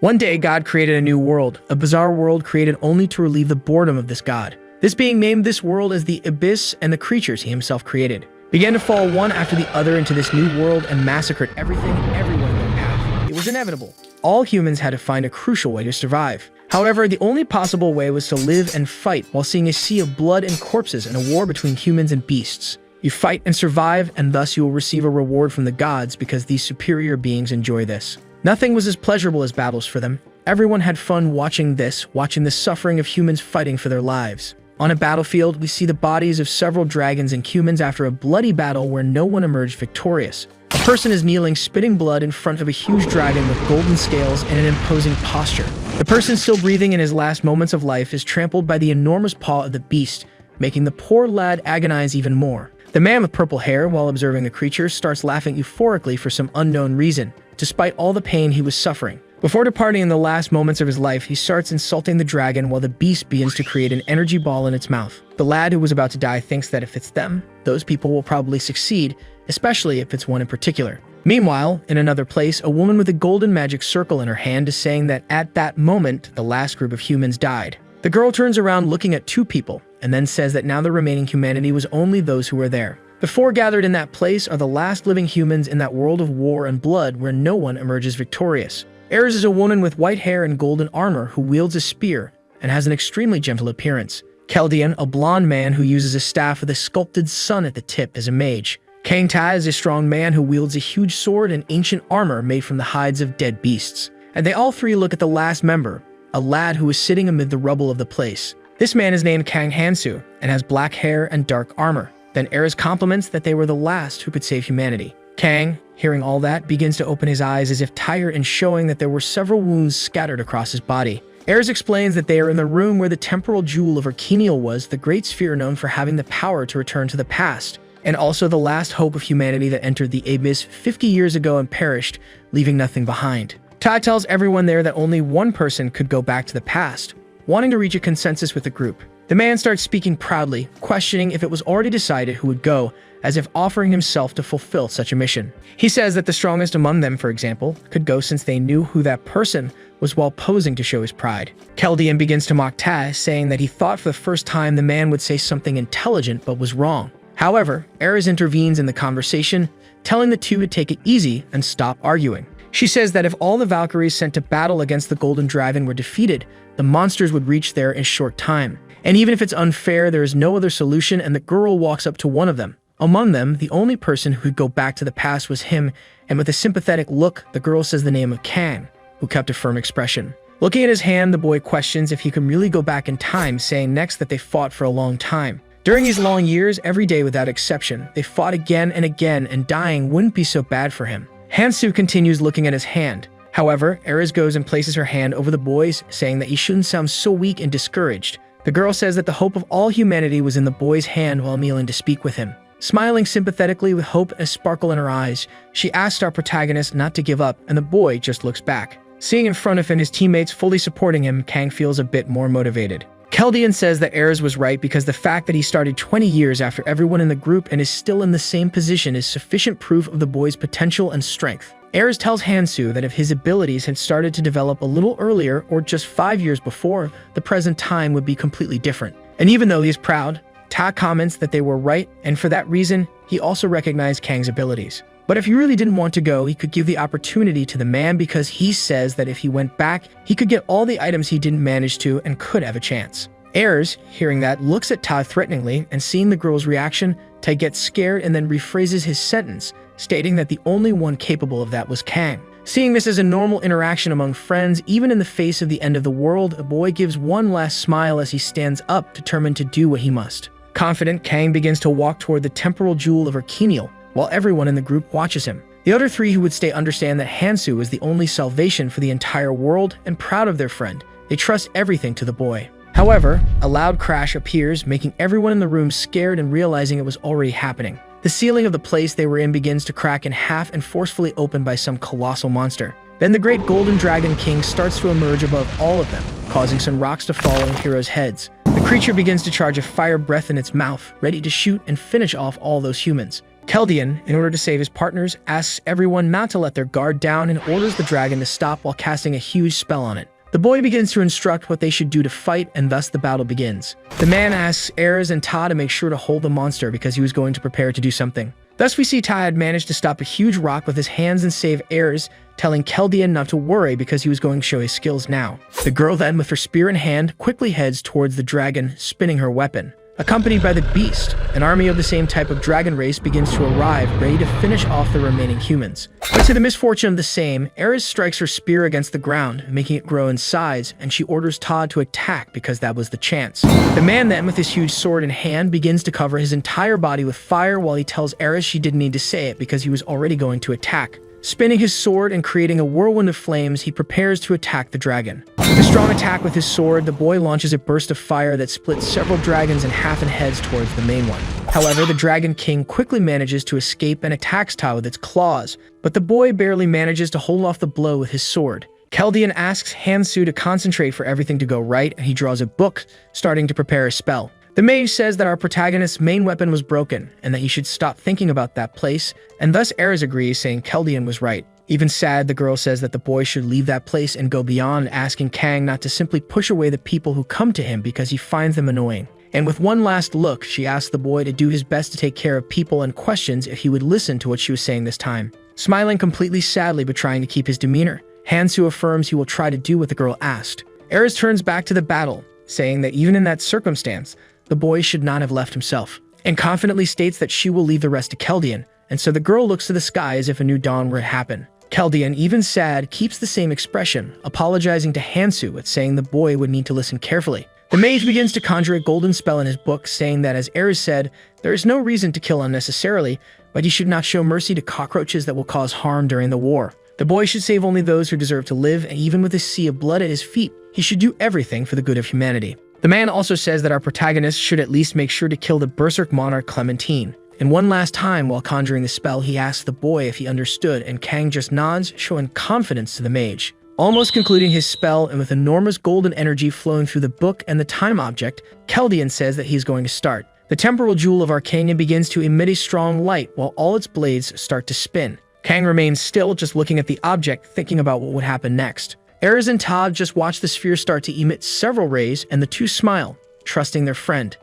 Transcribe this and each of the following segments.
One day, God created a new world, a bizarre world created only to relieve the boredom of this God. This being named this world as the Abyss, and the creatures he himself created began to fall one after the other into this new world and massacred everything and everyone in their path. It was inevitable. All humans had to find a crucial way to survive. However, the only possible way was to live and fight while seeing a sea of blood and corpses and a war between humans and beasts. You fight and survive, and thus you will receive a reward from the gods because these superior beings enjoy this. Nothing was as pleasurable as battles for them. Everyone had fun watching the suffering of humans fighting for their lives. On a battlefield, we see the bodies of several dragons and humans after a bloody battle where no one emerged victorious. A person is kneeling, spitting blood in front of a huge dragon with golden scales and an imposing posture. The person still breathing in his last moments of life is trampled by the enormous paw of the beast, making the poor lad agonize even more. The man with purple hair, while observing the creature, starts laughing euphorically for some unknown reason, despite all the pain he was suffering. Before departing in the last moments of his life, he starts insulting the dragon while the beast begins to create an energy ball in its mouth. The lad who was about to die thinks that if it's them, those people will probably succeed, especially if it's one in particular. Meanwhile, in another place, a woman with a golden magic circle in her hand is saying that at that moment, the last group of humans died. The girl turns around looking at two people, and then says that now the remaining humanity was only those who were there. The four gathered in that place are the last living humans in that world of war and blood where no one emerges victorious. Ares is a woman with white hair and golden armor who wields a spear and has an extremely gentle appearance. Chaldean, a blonde man who uses a staff with a sculpted sun at the tip, is a mage. Kangtai is a strong man who wields a huge sword and ancient armor made from the hides of dead beasts. And they all three look at the last member, a lad who is sitting amid the rubble of the place. This man is named Kang Hansu and has black hair and dark armor. Then Ares compliments that they were the last who could save humanity. Kang, hearing all that, begins to open his eyes as if tired and showing that there were several wounds scattered across his body. Ares explains that they are in the room where the temporal jewel of Archenial was, the great sphere known for having the power to return to the past, and also the last hope of humanity that entered the Abyss 50 years ago and perished, leaving nothing behind. Tai tells everyone there that only one person could go back to the past, wanting to reach a consensus with the group. The man starts speaking proudly, questioning if it was already decided who would go, as if offering himself to fulfill such a mission. He says that the strongest among them, for example, could go since they knew who that person was while posing to show his pride. Chaldean begins to mock Taz, saying that he thought for the first time the man would say something intelligent but was wrong. However, Ares intervenes in the conversation, telling the two to take it easy and stop arguing. She says that if all the Valkyries sent to battle against the Golden Dragon were defeated, the monsters would reach there in a short time. And even if it's unfair, there is no other solution, and the girl walks up to one of them. Among them, the only person who could go back to the past was him, and with a sympathetic look, the girl says the name of Kang, who kept a firm expression. Looking at his hand, the boy questions if he can really go back in time, saying next that they fought for a long time. During these long years, every day without exception, they fought again and again, and dying wouldn't be so bad for him. Hansu continues looking at his hand. However, Ares goes and places her hand over the boy's, saying that he shouldn't sound so weak and discouraged. The girl says that the hope of all humanity was in the boy's hand while kneeling to speak with him. Smiling sympathetically with hope and a sparkle in her eyes, she asks our protagonist not to give up, and the boy just looks back. Seeing in front of him his teammates fully supporting him, Kang feels a bit more motivated. Chaldean says that Ares was right because the fact that he started 20 years after everyone in the group and is still in the same position is sufficient proof of the boy's potential and strength. Ares tells Hansu that if his abilities had started to develop a little earlier or just 5 years before, the present time would be completely different. And even though he is proud, Ta comments that they were right, and for that reason, he also recognized Kang's abilities. But if he really didn't want to go, he could give the opportunity to the man because he says that if he went back, he could get all the items he didn't manage to and could have a chance. Ares, hearing that, looks at Ta threateningly, and seeing the girl's reaction, Ta gets scared and then rephrases his sentence, stating that the only one capable of that was Kang. Seeing this as a normal interaction among friends, even in the face of the end of the world, the boy gives one last smile as he stands up, determined to do what he must. Confident, Kang begins to walk toward the temporal jewel of Archenial, while everyone in the group watches him. The other three who would stay understand that Hansu is the only salvation for the entire world, and proud of their friend, they trust everything to the boy. However, a loud crash appears, making everyone in the room scared and realizing it was already happening. The ceiling of the place they were in begins to crack in half and forcefully opened by some colossal monster. Then the great Golden Dragon King starts to emerge above all of them, causing some rocks to fall on heroes' heads. The creature begins to charge a fire breath in its mouth, ready to shoot and finish off all those humans. Keldian, in order to save his partners, asks everyone not to let their guard down and orders the dragon to stop while casting a huge spell on it. The boy begins to instruct what they should do to fight, and thus the battle begins. The man asks Ares and Ta to make sure to hold the monster because he was going to prepare to do something. Thus we see Ta had managed to stop a huge rock with his hands and save Ares, telling Keldian not to worry because he was going to show his skills now. The girl then, with her spear in hand, quickly heads towards the dragon, spinning her weapon. Accompanied by the beast, an army of the same type of dragon race begins to arrive, ready to finish off the remaining humans. But to the misfortune of the same, Ares strikes her spear against the ground, making it grow in size, and she orders Todd to attack because that was the chance. The man then, with his huge sword in hand, begins to cover his entire body with fire while he tells Ares she didn't need to say it because he was already going to attack. Spinning his sword and creating a whirlwind of flames, he prepares to attack the dragon. With a strong attack with his sword, the boy launches a burst of fire that splits several dragons in half and heads towards the main one. However, the Dragon King quickly manages to escape and attacks Ta with its claws, but the boy barely manages to hold off the blow with his sword. Keldian asks Hansu to concentrate for everything to go right, and he draws a book, starting to prepare a spell. The mage says that our protagonist's main weapon was broken, and that he should stop thinking about that place, and thus Ares agrees, saying Keldian was right. Even sad, the girl says that the boy should leave that place and go beyond, asking Kang not to simply push away the people who come to him because he finds them annoying. And with one last look, she asks the boy to do his best to take care of people and questions if he would listen to what she was saying this time. Smiling completely sadly but trying to keep his demeanor, Hansu affirms he will try to do what the girl asked. Ares turns back to the battle, saying that even in that circumstance, the boy should not have left himself, and confidently states that she will leave the rest to Keldian, and so the girl looks to the sky as if a new dawn were to happen. Keldian, even sad, keeps the same expression, apologizing to Hansu but saying the boy would need to listen carefully. The mage begins to conjure a golden spell in his book, saying that, as Ares said, there is no reason to kill unnecessarily, but he should not show mercy to cockroaches that will cause harm during the war. The boy should save only those who deserve to live, and even with a sea of blood at his feet, he should do everything for the good of humanity. The man also says that our protagonist should at least make sure to kill the berserk monarch Clementine. And one last time, while conjuring the spell, he asks the boy if he understood, and Kang just nods, showing confidence to the mage. Almost concluding his spell, and with enormous golden energy flowing through the book and the time object, Keldian says that he is going to start. The temporal jewel of Arcania begins to emit a strong light while all its blades start to spin. Kang remains still, just looking at the object, thinking about what would happen next. Ares and Todd just watch the sphere start to emit several rays, and the two smile, trusting their friend.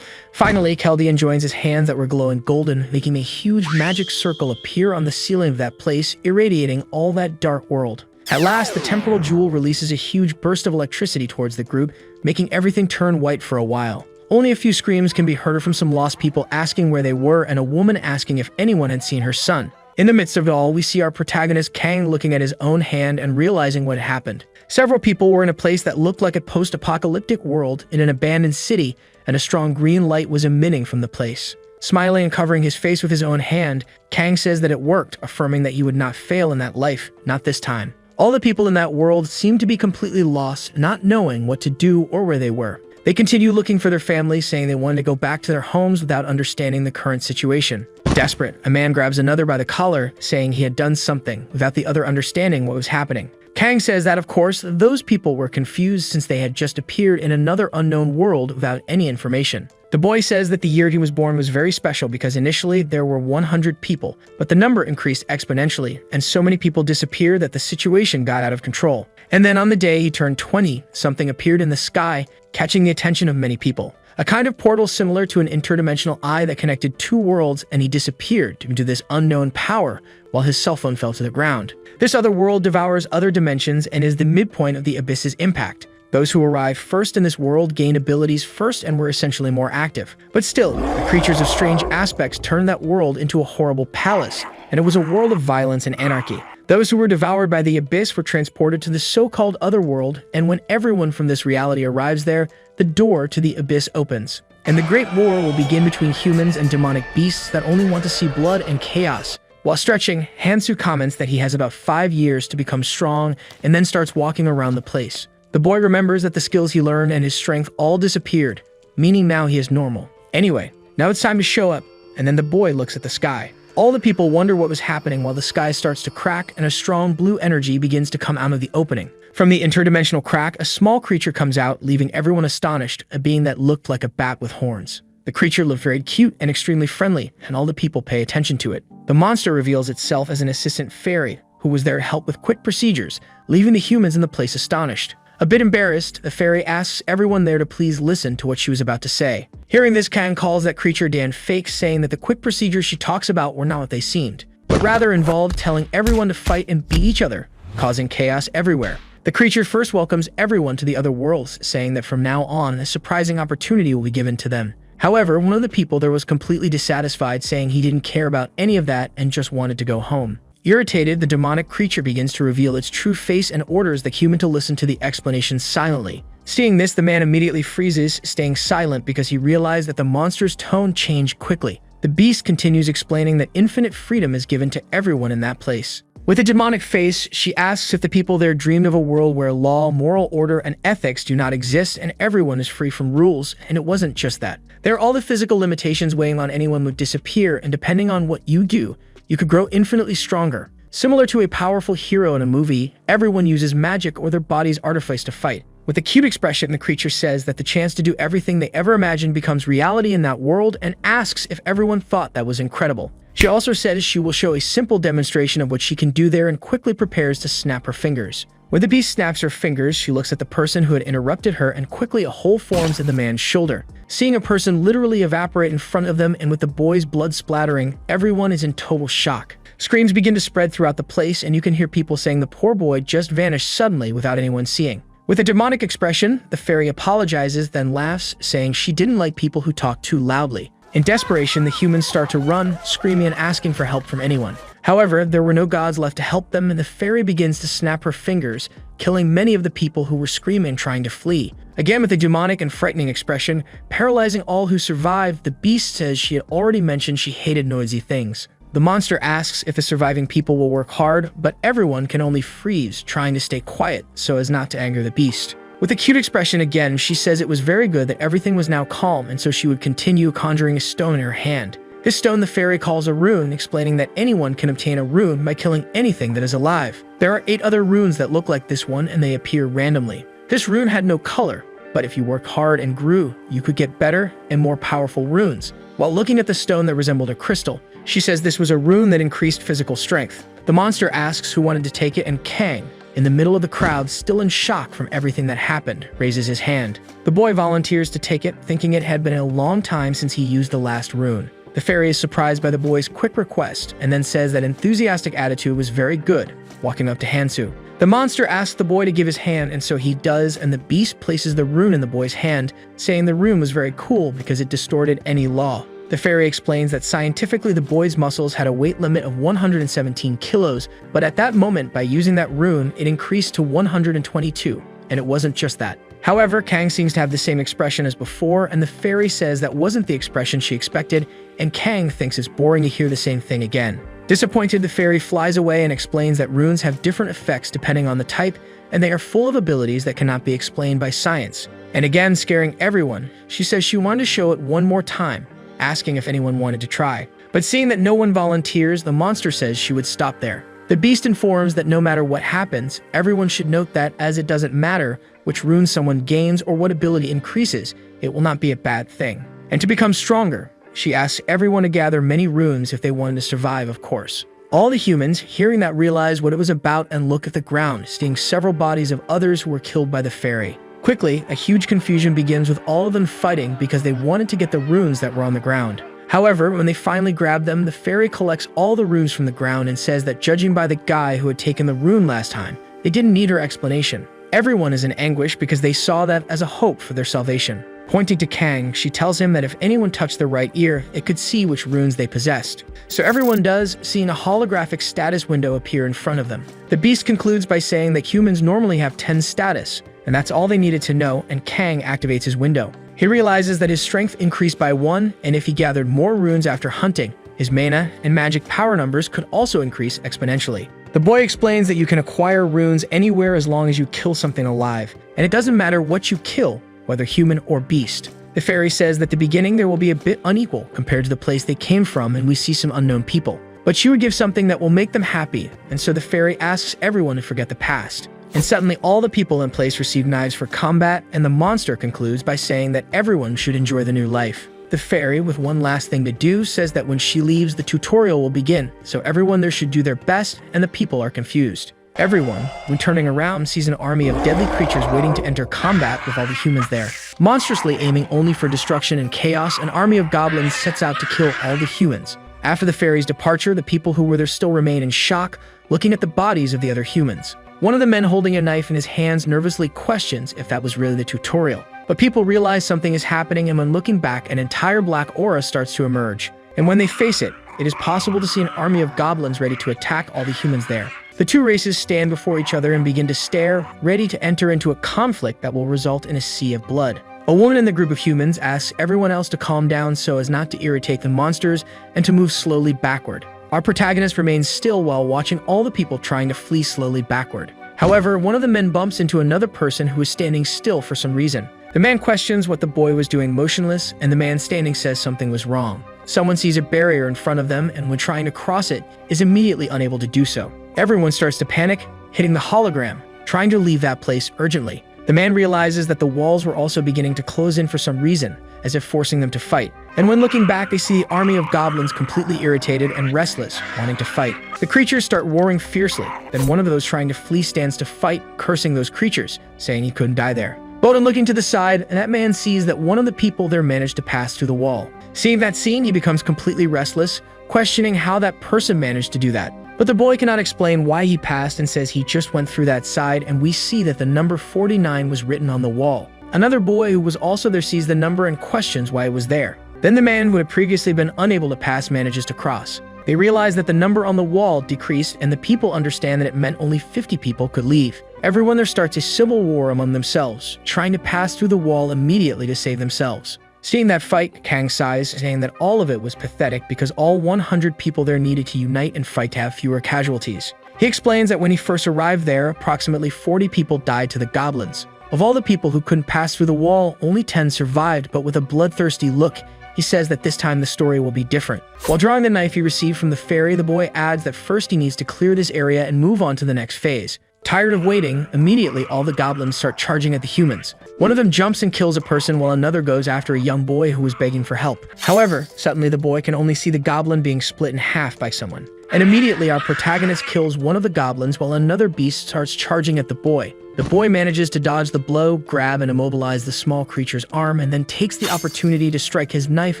Finally, Keldian joins his hands that were glowing golden, making a huge magic circle appear on the ceiling of that place, irradiating all that dark world. At last, the temporal jewel releases a huge burst of electricity towards the group, making everything turn white for a while. Only a few screams can be heard from some lost people asking where they were, and a woman asking if anyone had seen her son. In the midst of it all, we see our protagonist Kang looking at his own hand and realizing what had happened. Several people were in a place that looked like a post-apocalyptic world in an abandoned city, and a strong green light was emitting from the place. Smiling and covering his face with his own hand, Kang says that it worked, affirming that he would not fail in that life, not this time. All the people in that world seemed to be completely lost, not knowing what to do or where they were. They continue looking for their families, saying they wanted to go back to their homes without understanding the current situation. Desperate, a man grabs another by the collar, saying he had done something, without the other understanding what was happening. Kang says that, of course, those people were confused since they had just appeared in another unknown world without any information. The boy says that the year he was born was very special because initially there were 100 people, but the number increased exponentially, and so many people disappeared that the situation got out of control. And then on the day he turned 20, something appeared in the sky, catching the attention of many people. A kind of portal similar to an interdimensional eye that connected two worlds, and he disappeared due to this unknown power while his cell phone fell to the ground. This other world devours other dimensions and is the midpoint of the abyss's impact. Those who arrived first in this world gained abilities first and were essentially more active. But still, the creatures of strange aspects turned that world into a horrible palace, and it was a world of violence and anarchy. Those who were devoured by the abyss were transported to the so-called other world, and when everyone from this reality arrives there, the door to the abyss opens. And the great war will begin between humans and demonic beasts that only want to see blood and chaos. While stretching, Hansu comments that he has about 5 years to become strong and then starts walking around the place. The boy remembers that the skills he learned and his strength all disappeared, meaning now he is normal. Anyway, now it's time to show up, and then the boy looks at the sky. All the people wonder what was happening while the sky starts to crack and a strong blue energy begins to come out of the opening. From the interdimensional crack, a small creature comes out, leaving everyone astonished, a being that looked like a bat with horns. The creature looked very cute and extremely friendly, and all the people pay attention to it. The monster reveals itself as an assistant fairy who was there to help with quick procedures, leaving the humans in the place astonished. A bit embarrassed, the fairy asks everyone there to please listen to what she was about to say. Hearing this, Kang calls that creature Dan fake, saying that the quick procedures she talks about were not what they seemed, but rather involved telling everyone to fight and beat each other, causing chaos everywhere. The creature first welcomes everyone to the other worlds, saying that from now on, a surprising opportunity will be given to them. However, one of the people there was completely dissatisfied, saying he didn't care about any of that and just wanted to go home. Irritated, the demonic creature begins to reveal its true face and orders the human to listen to the explanation silently. Seeing this, the man immediately freezes, staying silent because he realized that the monster's tone changed quickly. The beast continues explaining that infinite freedom is given to everyone in that place. With a demonic face, she asks if the people there dreamed of a world where law, moral order, and ethics do not exist and everyone is free from rules, and it wasn't just that. There, all the physical limitations weighing on anyone would disappear, and depending on what you do, you could grow infinitely stronger. Similar to a powerful hero in a movie, everyone uses magic or their body's artifice to fight. With a cute expression, the creature says that the chance to do everything they ever imagined becomes reality in that world and asks if everyone thought that was incredible. She also says she will show a simple demonstration of what she can do there and quickly prepares to snap her fingers. When the beast snaps her fingers, she looks at the person who had interrupted her and quickly a hole forms in the man's shoulder. Seeing a person literally evaporate in front of them and with the boy's blood splattering, everyone is in total shock. Screams begin to spread throughout the place and you can hear people saying the poor boy just vanished suddenly without anyone seeing. With a demonic expression, the fairy apologizes, then laughs, saying she didn't like people who talked too loudly. In desperation, the humans start to run, screaming and asking for help from anyone. However, there were no gods left to help them, and the fairy begins to snap her fingers, killing many of the people who were screaming, trying to flee. Again, with a demonic and frightening expression, paralyzing all who survived, the beast says she had already mentioned she hated noisy things. The monster asks if the surviving people will work hard, but everyone can only freeze, trying to stay quiet so as not to anger the beast. With a cute expression again, she says it was very good that everything was now calm, and so she would continue conjuring a stone in her hand. This stone the fairy calls a rune, explaining that anyone can obtain a rune by killing anything that is alive. There are 8 other runes that look like this one, and they appear randomly. This rune had no color, but if you worked hard and grew, you could get better and more powerful runes. While looking at the stone that resembled a crystal, she says this was a rune that increased physical strength. The monster asks who wanted to take it, and Kang, in the middle of the crowd, still in shock from everything that happened, raises his hand. The boy volunteers to take it, thinking it had been a long time since he used the last rune. The fairy is surprised by the boy's quick request, and then says that enthusiastic attitude was very good, walking up to Hansu. The monster asks the boy to give his hand, and so he does, and the beast places the rune in the boy's hand, saying the rune was very cool because it distorted any law. The fairy explains that scientifically the boy's muscles had a weight limit of 117 kilos, but at that moment, by using that rune, it increased to 122, and it wasn't just that. However, Kang seems to have the same expression as before, and the fairy says that wasn't the expression she expected, and Kang thinks it's boring to hear the same thing again. Disappointed, the fairy flies away and explains that runes have different effects depending on the type, and they are full of abilities that cannot be explained by science. And again, scaring everyone, she says she wanted to show it one more time, asking if anyone wanted to try. But seeing that no one volunteers, the monster says she would stop there. The beast informs that no matter what happens, everyone should note that, as it doesn't matter which rune someone gains or what ability increases, it will not be a bad thing. And to become stronger, she asks everyone to gather many runes if they wanted to survive, of course. All the humans, hearing that, realize what it was about and look at the ground, seeing several bodies of others who were killed by the fairy. Quickly, a huge confusion begins with all of them fighting because they wanted to get the runes that were on the ground. However, when they finally grab them, the fairy collects all the runes from the ground and says that judging by the guy who had taken the rune last time, they didn't need her explanation. Everyone is in anguish because they saw that as a hope for their salvation. Pointing to Kang, she tells him that if anyone touched their right ear, it could see which runes they possessed. So everyone does, seeing a holographic status window appear in front of them. The beast concludes by saying that humans normally have 10 status, and that's all they needed to know, and Kang activates his window. He realizes that his strength increased by 1, and if he gathered more runes after hunting, his mana and magic power numbers could also increase exponentially. The boy explains that you can acquire runes anywhere as long as you kill something alive, and it doesn't matter what you kill, whether human or beast. The fairy says that at the beginning there will be a bit unequal compared to the place they came from, and we see some unknown people. But she would give something that will make them happy, and so the fairy asks everyone to forget the past. And suddenly all the people in place receive knives for combat, and the monster concludes by saying that everyone should enjoy the new life. The fairy, with one last thing to do, says that when she leaves, the tutorial will begin, so everyone there should do their best, and the people are confused. Everyone, when turning around, sees an army of deadly creatures waiting to enter combat with all the humans there. Monstrously aiming only for destruction and chaos, an army of goblins sets out to kill all the humans. After the fairy's departure, the people who were there still remain in shock, looking at the bodies of the other humans. One of the men holding a knife in his hands nervously questions if that was really the tutorial. But people realize something is happening, and when looking back, an entire black aura starts to emerge. And when they face it, it is possible to see an army of goblins ready to attack all the humans there. The two races stand before each other and begin to stare, ready to enter into a conflict that will result in a sea of blood. A woman in the group of humans asks everyone else to calm down so as not to irritate the monsters and to move slowly backward. Our protagonist remains still while watching all the people trying to flee slowly backward. However, one of the men bumps into another person who is standing still for some reason. The man questions what the boy was doing motionless, and the man standing says something was wrong. Someone sees a barrier in front of them, and when trying to cross it, is immediately unable to do so. Everyone starts to panic, hitting the hologram, trying to leave that place urgently. The man realizes that the walls were also beginning to close in for some reason, as if forcing them to fight. And when looking back, they see the army of goblins completely irritated and restless, wanting to fight. The creatures start roaring fiercely. Then one of those trying to flee stands to fight, cursing those creatures, saying he couldn't die there. Bowden looking to the side, and that man sees that one of the people there managed to pass through the wall. Seeing that scene, he becomes completely restless, questioning how that person managed to do that. But the boy cannot explain why he passed and says he just went through that side, and we see that the number 49 was written on the wall. Another boy who was also there sees the number and questions why it was there. Then the man who had previously been unable to pass manages to cross. They realize that the number on the wall decreased, and the people understand that it meant only 50 people could leave. Everyone there starts a civil war among themselves, trying to pass through the wall immediately to save themselves. Seeing that fight, Kang sighs, saying that all of it was pathetic because all 100 people there needed to unite and fight to have fewer casualties. He explains that when he first arrived there, approximately 40 people died to the goblins. Of all the people who couldn't pass through the wall, only 10 survived, but with a bloodthirsty look, he says that this time the story will be different. While drawing the knife he received from the fairy, the boy adds that first he needs to clear this area and move on to the next phase. Tired of waiting, immediately all the goblins start charging at the humans. One of them jumps and kills a person while another goes after a young boy who was begging for help. However, suddenly the boy can only see the goblin being split in half by someone. And immediately our protagonist kills one of the goblins while another beast starts charging at the boy. The boy manages to dodge the blow, grab and immobilize the small creature's arm, and then takes the opportunity to strike his knife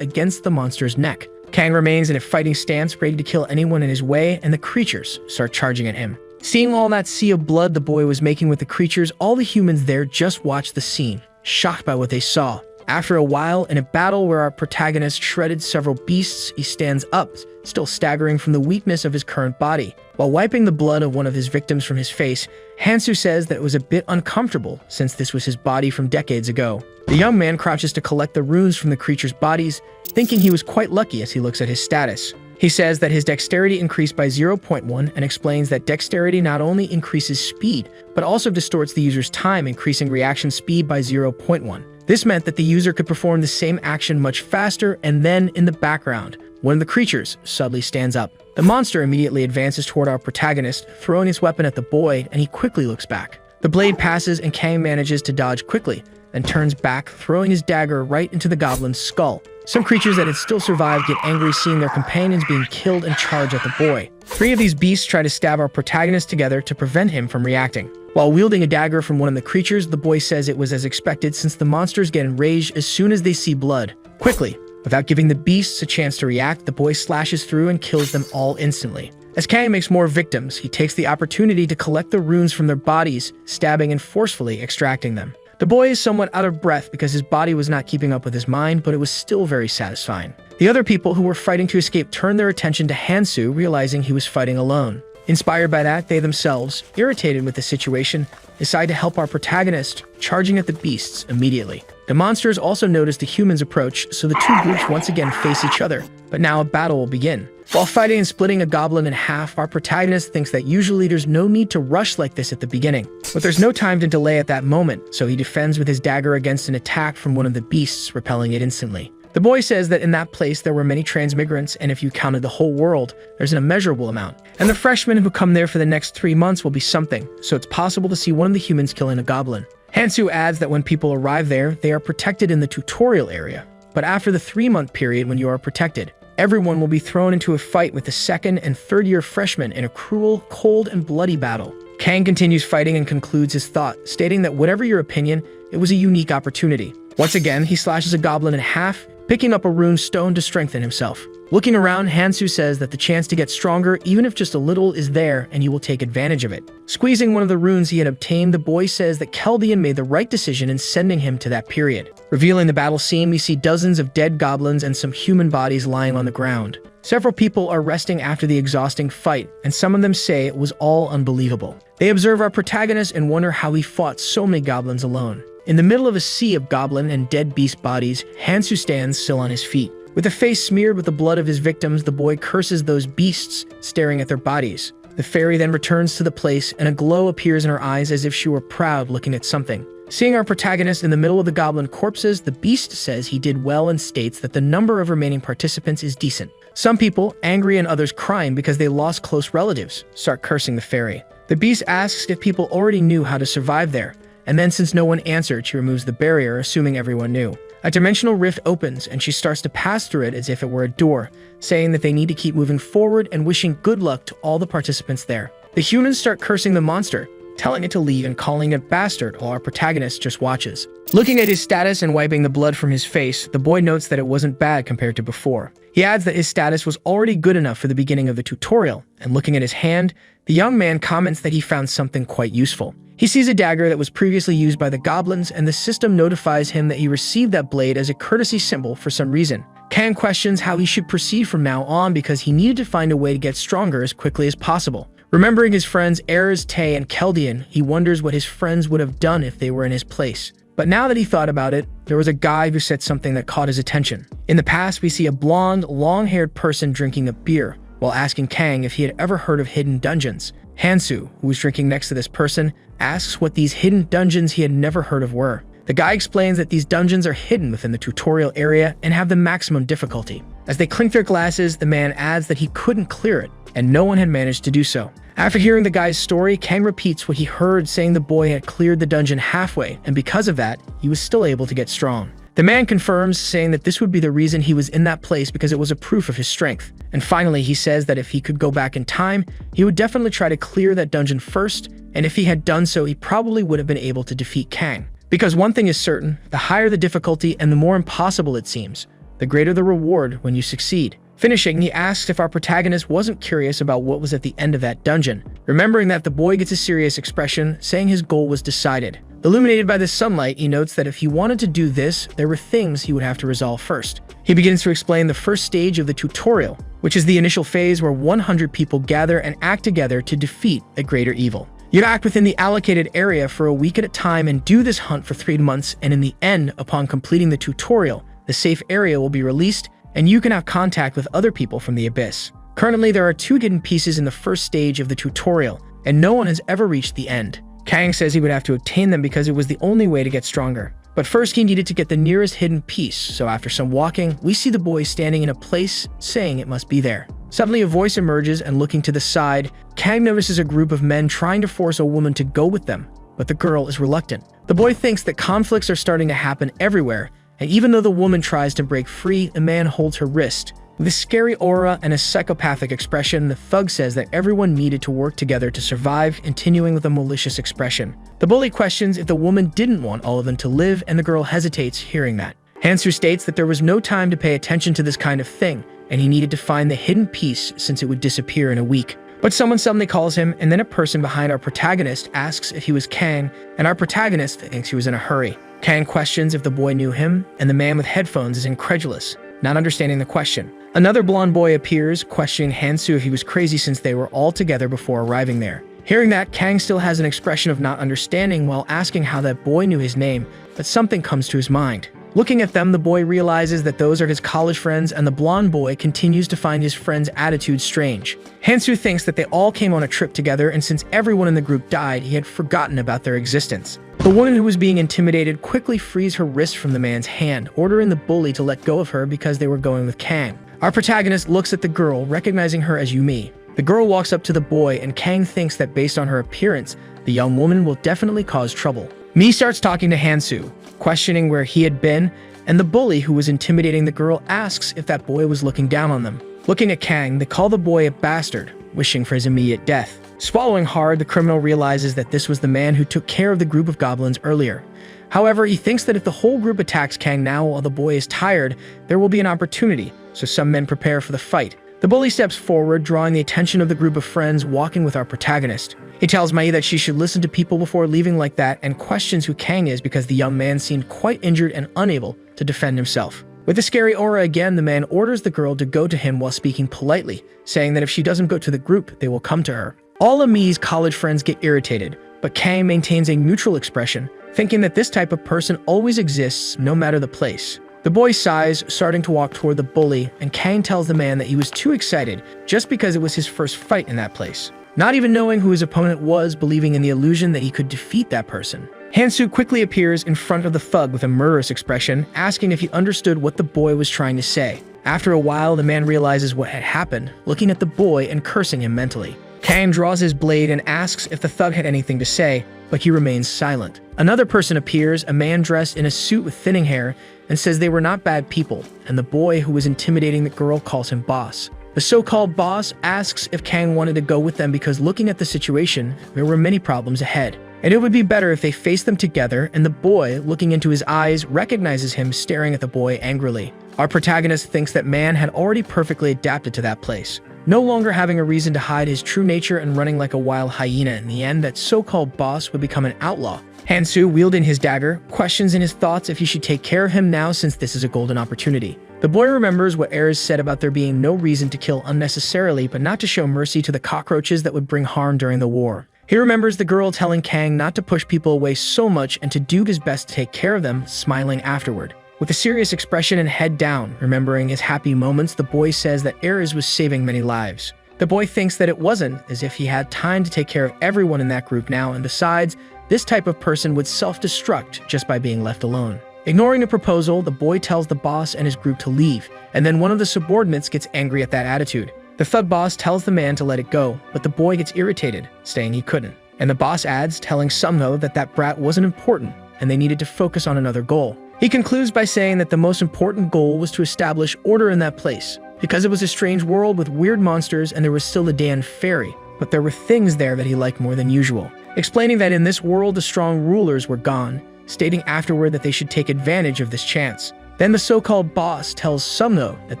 against the monster's neck. Kang remains in a fighting stance, ready to kill anyone in his way, and the creatures start charging at him. Seeing all that sea of blood the boy was making with the creatures, all the humans there just watched the scene, shocked by what they saw. After a while, in a battle where our protagonist shredded several beasts, he stands up, still staggering from the weakness of his current body. While wiping the blood of one of his victims from his face, Hansu says that it was a bit uncomfortable since this was his body from decades ago. The young man crouches to collect the runes from the creatures' bodies, thinking he was quite lucky as he looks at his status. He says that his dexterity increased by 0.1 and explains that dexterity not only increases speed, but also distorts the user's time, increasing reaction speed by 0.1. This meant that the user could perform the same action much faster, and then, in the background, one of the creatures suddenly stands up. The monster immediately advances toward our protagonist, throwing his weapon at the boy, and he quickly looks back. The blade passes and Kang manages to dodge quickly, then turns back, throwing his dagger right into the goblin's skull. Some creatures that had still survived get angry seeing their companions being killed and charge at the boy. 3 of these beasts try to stab our protagonist together to prevent him from reacting. While wielding a dagger from one of the creatures, the boy says it was as expected since the monsters get enraged as soon as they see blood. Quickly, without giving the beasts a chance to react, the boy slashes through and kills them all instantly. As Kang makes more victims, he takes the opportunity to collect the runes from their bodies, stabbing and forcefully extracting them. The boy is somewhat out of breath because his body was not keeping up with his mind, but it was still very satisfying. The other people who were fighting to escape turned their attention to Hansu, realizing he was fighting alone. Inspired by that, they themselves, irritated with the situation, decide to help our protagonist, charging at the beasts immediately. The monsters also notice the humans approach, so the two groups once again face each other, but now a battle will begin. While fighting and splitting a goblin in half, our protagonist thinks that usually there's no need to rush like this at the beginning. But there's no time to delay at that moment, so he defends with his dagger against an attack from one of the beasts, repelling it instantly. The boy says that in that place there were many transmigrants, and if you counted the whole world, there's an immeasurable amount. And the freshmen who come there for the next 3 months will be something, so it's possible to see one of the humans killing a goblin. Hansu adds that when people arrive there, they are protected in the tutorial area. but after the 3-month period when you are protected, everyone will be thrown into a fight with the 2nd and 3rd-year freshmen in a cruel, cold, and bloody battle. Kang continues fighting and concludes his thought, stating that whatever your opinion, it was a unique opportunity. Once again, he slashes a goblin in half, picking up a rune stone to strengthen himself. Looking around, Hansu says that the chance to get stronger, even if just a little, is there and you will take advantage of it. Squeezing one of the runes he had obtained, the boy says that Keldian made the right decision in sending him to that period. Revealing the battle scene, we see dozens of dead goblins and some human bodies lying on the ground. Several people are resting after the exhausting fight, and some of them say it was all unbelievable. They observe our protagonist and wonder how he fought so many goblins alone. In the middle of a sea of goblin and dead beast bodies, Hansu stands still on his feet. With a face smeared with the blood of his victims, the boy curses those beasts, staring at their bodies. The fairy then returns to the place, and a glow appears in her eyes as if she were proud looking at something. Seeing our protagonist in the middle of the goblin corpses, the beast says he did well and states that the number of remaining participants is decent. Some people, angry and others crying because they lost close relatives, start cursing the fairy. The beast asks if people already knew how to survive there, and then since no one answered, she removes the barrier, assuming everyone knew. A dimensional rift opens, and she starts to pass through it as if it were a door, saying that they need to keep moving forward and wishing good luck to all the participants there. The humans start cursing the monster, telling it to leave and calling it bastard, while our protagonist just watches. Looking at his status and wiping the blood from his face, the boy notes that it wasn't bad compared to before. He adds that his status was already good enough for the beginning of the tutorial, and looking at his hand, the young man comments that he found something quite useful. He sees a dagger that was previously used by the goblins, and the system notifies him that he received that blade as a courtesy symbol for some reason. Kang questions how he should proceed from now on because he needed to find a way to get stronger as quickly as possible. Remembering his friends Erez, Tay, and Keldian, he wonders what his friends would have done if they were in his place. But now that he thought about it, there was a guy who said something that caught his attention. In the past, we see a blonde, long-haired person drinking a beer, while asking Kang if he had ever heard of hidden dungeons. Hansu, who was drinking next to this person, asks what these hidden dungeons he had never heard of were. The guy explains that these dungeons are hidden within the tutorial area and have the maximum difficulty. As they clink their glasses, the man adds that he couldn't clear it, and no one had managed to do so. After hearing the guy's story, Kang repeats what he heard, saying the boy had cleared the dungeon halfway, and because of that, he was still able to get strong. The man confirms, saying that this would be the reason he was in that place because it was a proof of his strength. And finally, he says that if he could go back in time, he would definitely try to clear that dungeon first, and if he had done so, he probably would have been able to defeat Kang. Because one thing is certain, the higher the difficulty and the more impossible it seems, the greater the reward when you succeed. Finishing, he asks if our protagonist wasn't curious about what was at the end of that dungeon. Remembering that, the boy gets a serious expression, saying his goal was decided. Illuminated by the sunlight, he notes that if he wanted to do this, there were things he would have to resolve first. He begins to explain the first stage of the tutorial, which is the initial phase where 100 people gather and act together to defeat a greater evil. You act within the allocated area for a week at a time and do this hunt for 3 months, and in the end, upon completing the tutorial, the safe area will be released and you can have contact with other people from the Abyss. Currently, there are 2 hidden pieces in the first stage of the tutorial, and no one has ever reached the end. Kang says he would have to obtain them because it was the only way to get stronger. But first he needed to get the nearest hidden piece, so after some walking, we see the boy standing in a place, saying it must be there. Suddenly a voice emerges, and looking to the side, Kang notices a group of men trying to force a woman to go with them, but the girl is reluctant. The boy thinks that conflicts are starting to happen everywhere, and even though the woman tries to break free, the man holds her wrist. With a scary aura and a psychopathic expression, the thug says that everyone needed to work together to survive, continuing with a malicious expression. The bully questions if the woman didn't want all of them to live, and the girl hesitates hearing that. Hansu states that there was no time to pay attention to this kind of thing, and he needed to find the hidden piece since it would disappear in a week. But someone suddenly calls him, and then a person behind our protagonist asks if he was Kang, and our protagonist thinks he was in a hurry. Kang questions if the boy knew him, and the man with headphones is incredulous, not understanding the question. Another blonde boy appears, questioning Hansu if he was crazy since they were all together before arriving there. Hearing that, Kang still has an expression of not understanding while asking how that boy knew his name, but something comes to his mind. Looking at them, the boy realizes that those are his college friends, and the blonde boy continues to find his friend's attitude strange. Hansu thinks that they all came on a trip together, and since everyone in the group died, he had forgotten about their existence. The woman who was being intimidated quickly frees her wrist from the man's hand, ordering the bully to let go of her because they were going with Kang. Our protagonist looks at the girl, recognizing her as Yumi. The girl walks up to the boy, and Kang thinks that based on her appearance, the young woman will definitely cause trouble. Mi starts talking to Hansu, questioning where he had been, and the bully who was intimidating the girl asks if that boy was looking down on them. Looking at Kang, they call the boy a bastard, wishing for his immediate death. Swallowing hard, the criminal realizes that this was the man who took care of the group of goblins earlier. However, he thinks that if the whole group attacks Kang now while the boy is tired, there will be an opportunity, so some men prepare for the fight. The bully steps forward, drawing the attention of the group of friends walking with our protagonist. He tells Mai that she should listen to people before leaving like that and questions who Kang is because the young man seemed quite injured and unable to defend himself. With a scary aura again, the man orders the girl to go to him while speaking politely, saying that if she doesn't go to the group, they will come to her. All of Mii's college friends get irritated, but Kang maintains a neutral expression, thinking that this type of person always exists no matter the place. The boy sighs, starting to walk toward the bully, and Kang tells the man that he was too excited just because it was his first fight in that place. Not even knowing who his opponent was, believing in the illusion that he could defeat that person. Hansu quickly appears in front of the thug with a murderous expression, asking if he understood what the boy was trying to say. After a while, the man realizes what had happened, looking at the boy and cursing him mentally. Kang draws his blade and asks if the thug had anything to say, but he remains silent. Another person appears, a man dressed in a suit with thinning hair, and says they were not bad people, and the boy who was intimidating the girl calls him boss. The so-called boss asks if Kang wanted to go with them because looking at the situation, there were many problems ahead, and it would be better if they faced them together, and the boy, looking into his eyes, recognizes him staring at the boy angrily. Our protagonist thinks that man had already perfectly adapted to that place, no longer having a reason to hide his true nature and running like a wild hyena. In the end, that so-called boss would become an outlaw. Hansu, wielding his dagger, questions in his thoughts if he should take care of him now since this is a golden opportunity. The boy remembers what Ares said about there being no reason to kill unnecessarily, but not to show mercy to the cockroaches that would bring harm during the war. He remembers the girl telling Kang not to push people away so much and to do his best to take care of them, smiling afterward. With a serious expression and head down, remembering his happy moments, the boy says that Ares was saving many lives. The boy thinks that it wasn't, as if he had time to take care of everyone in that group now, and besides, this type of person would self-destruct just by being left alone. Ignoring the proposal, the boy tells the boss and his group to leave, and then one of the subordinates gets angry at that attitude. The thug boss tells the man to let it go, but the boy gets irritated, saying he couldn't. And the boss adds, telling Sumno that that brat wasn't important, and they needed to focus on another goal. He concludes by saying that the most important goal was to establish order in that place, because it was a strange world with weird monsters and there was still a damn fairy, but there were things there that he liked more than usual. Explaining that in this world the strong rulers were gone, stating afterward that they should take advantage of this chance. Then the so-called boss tells Sumno that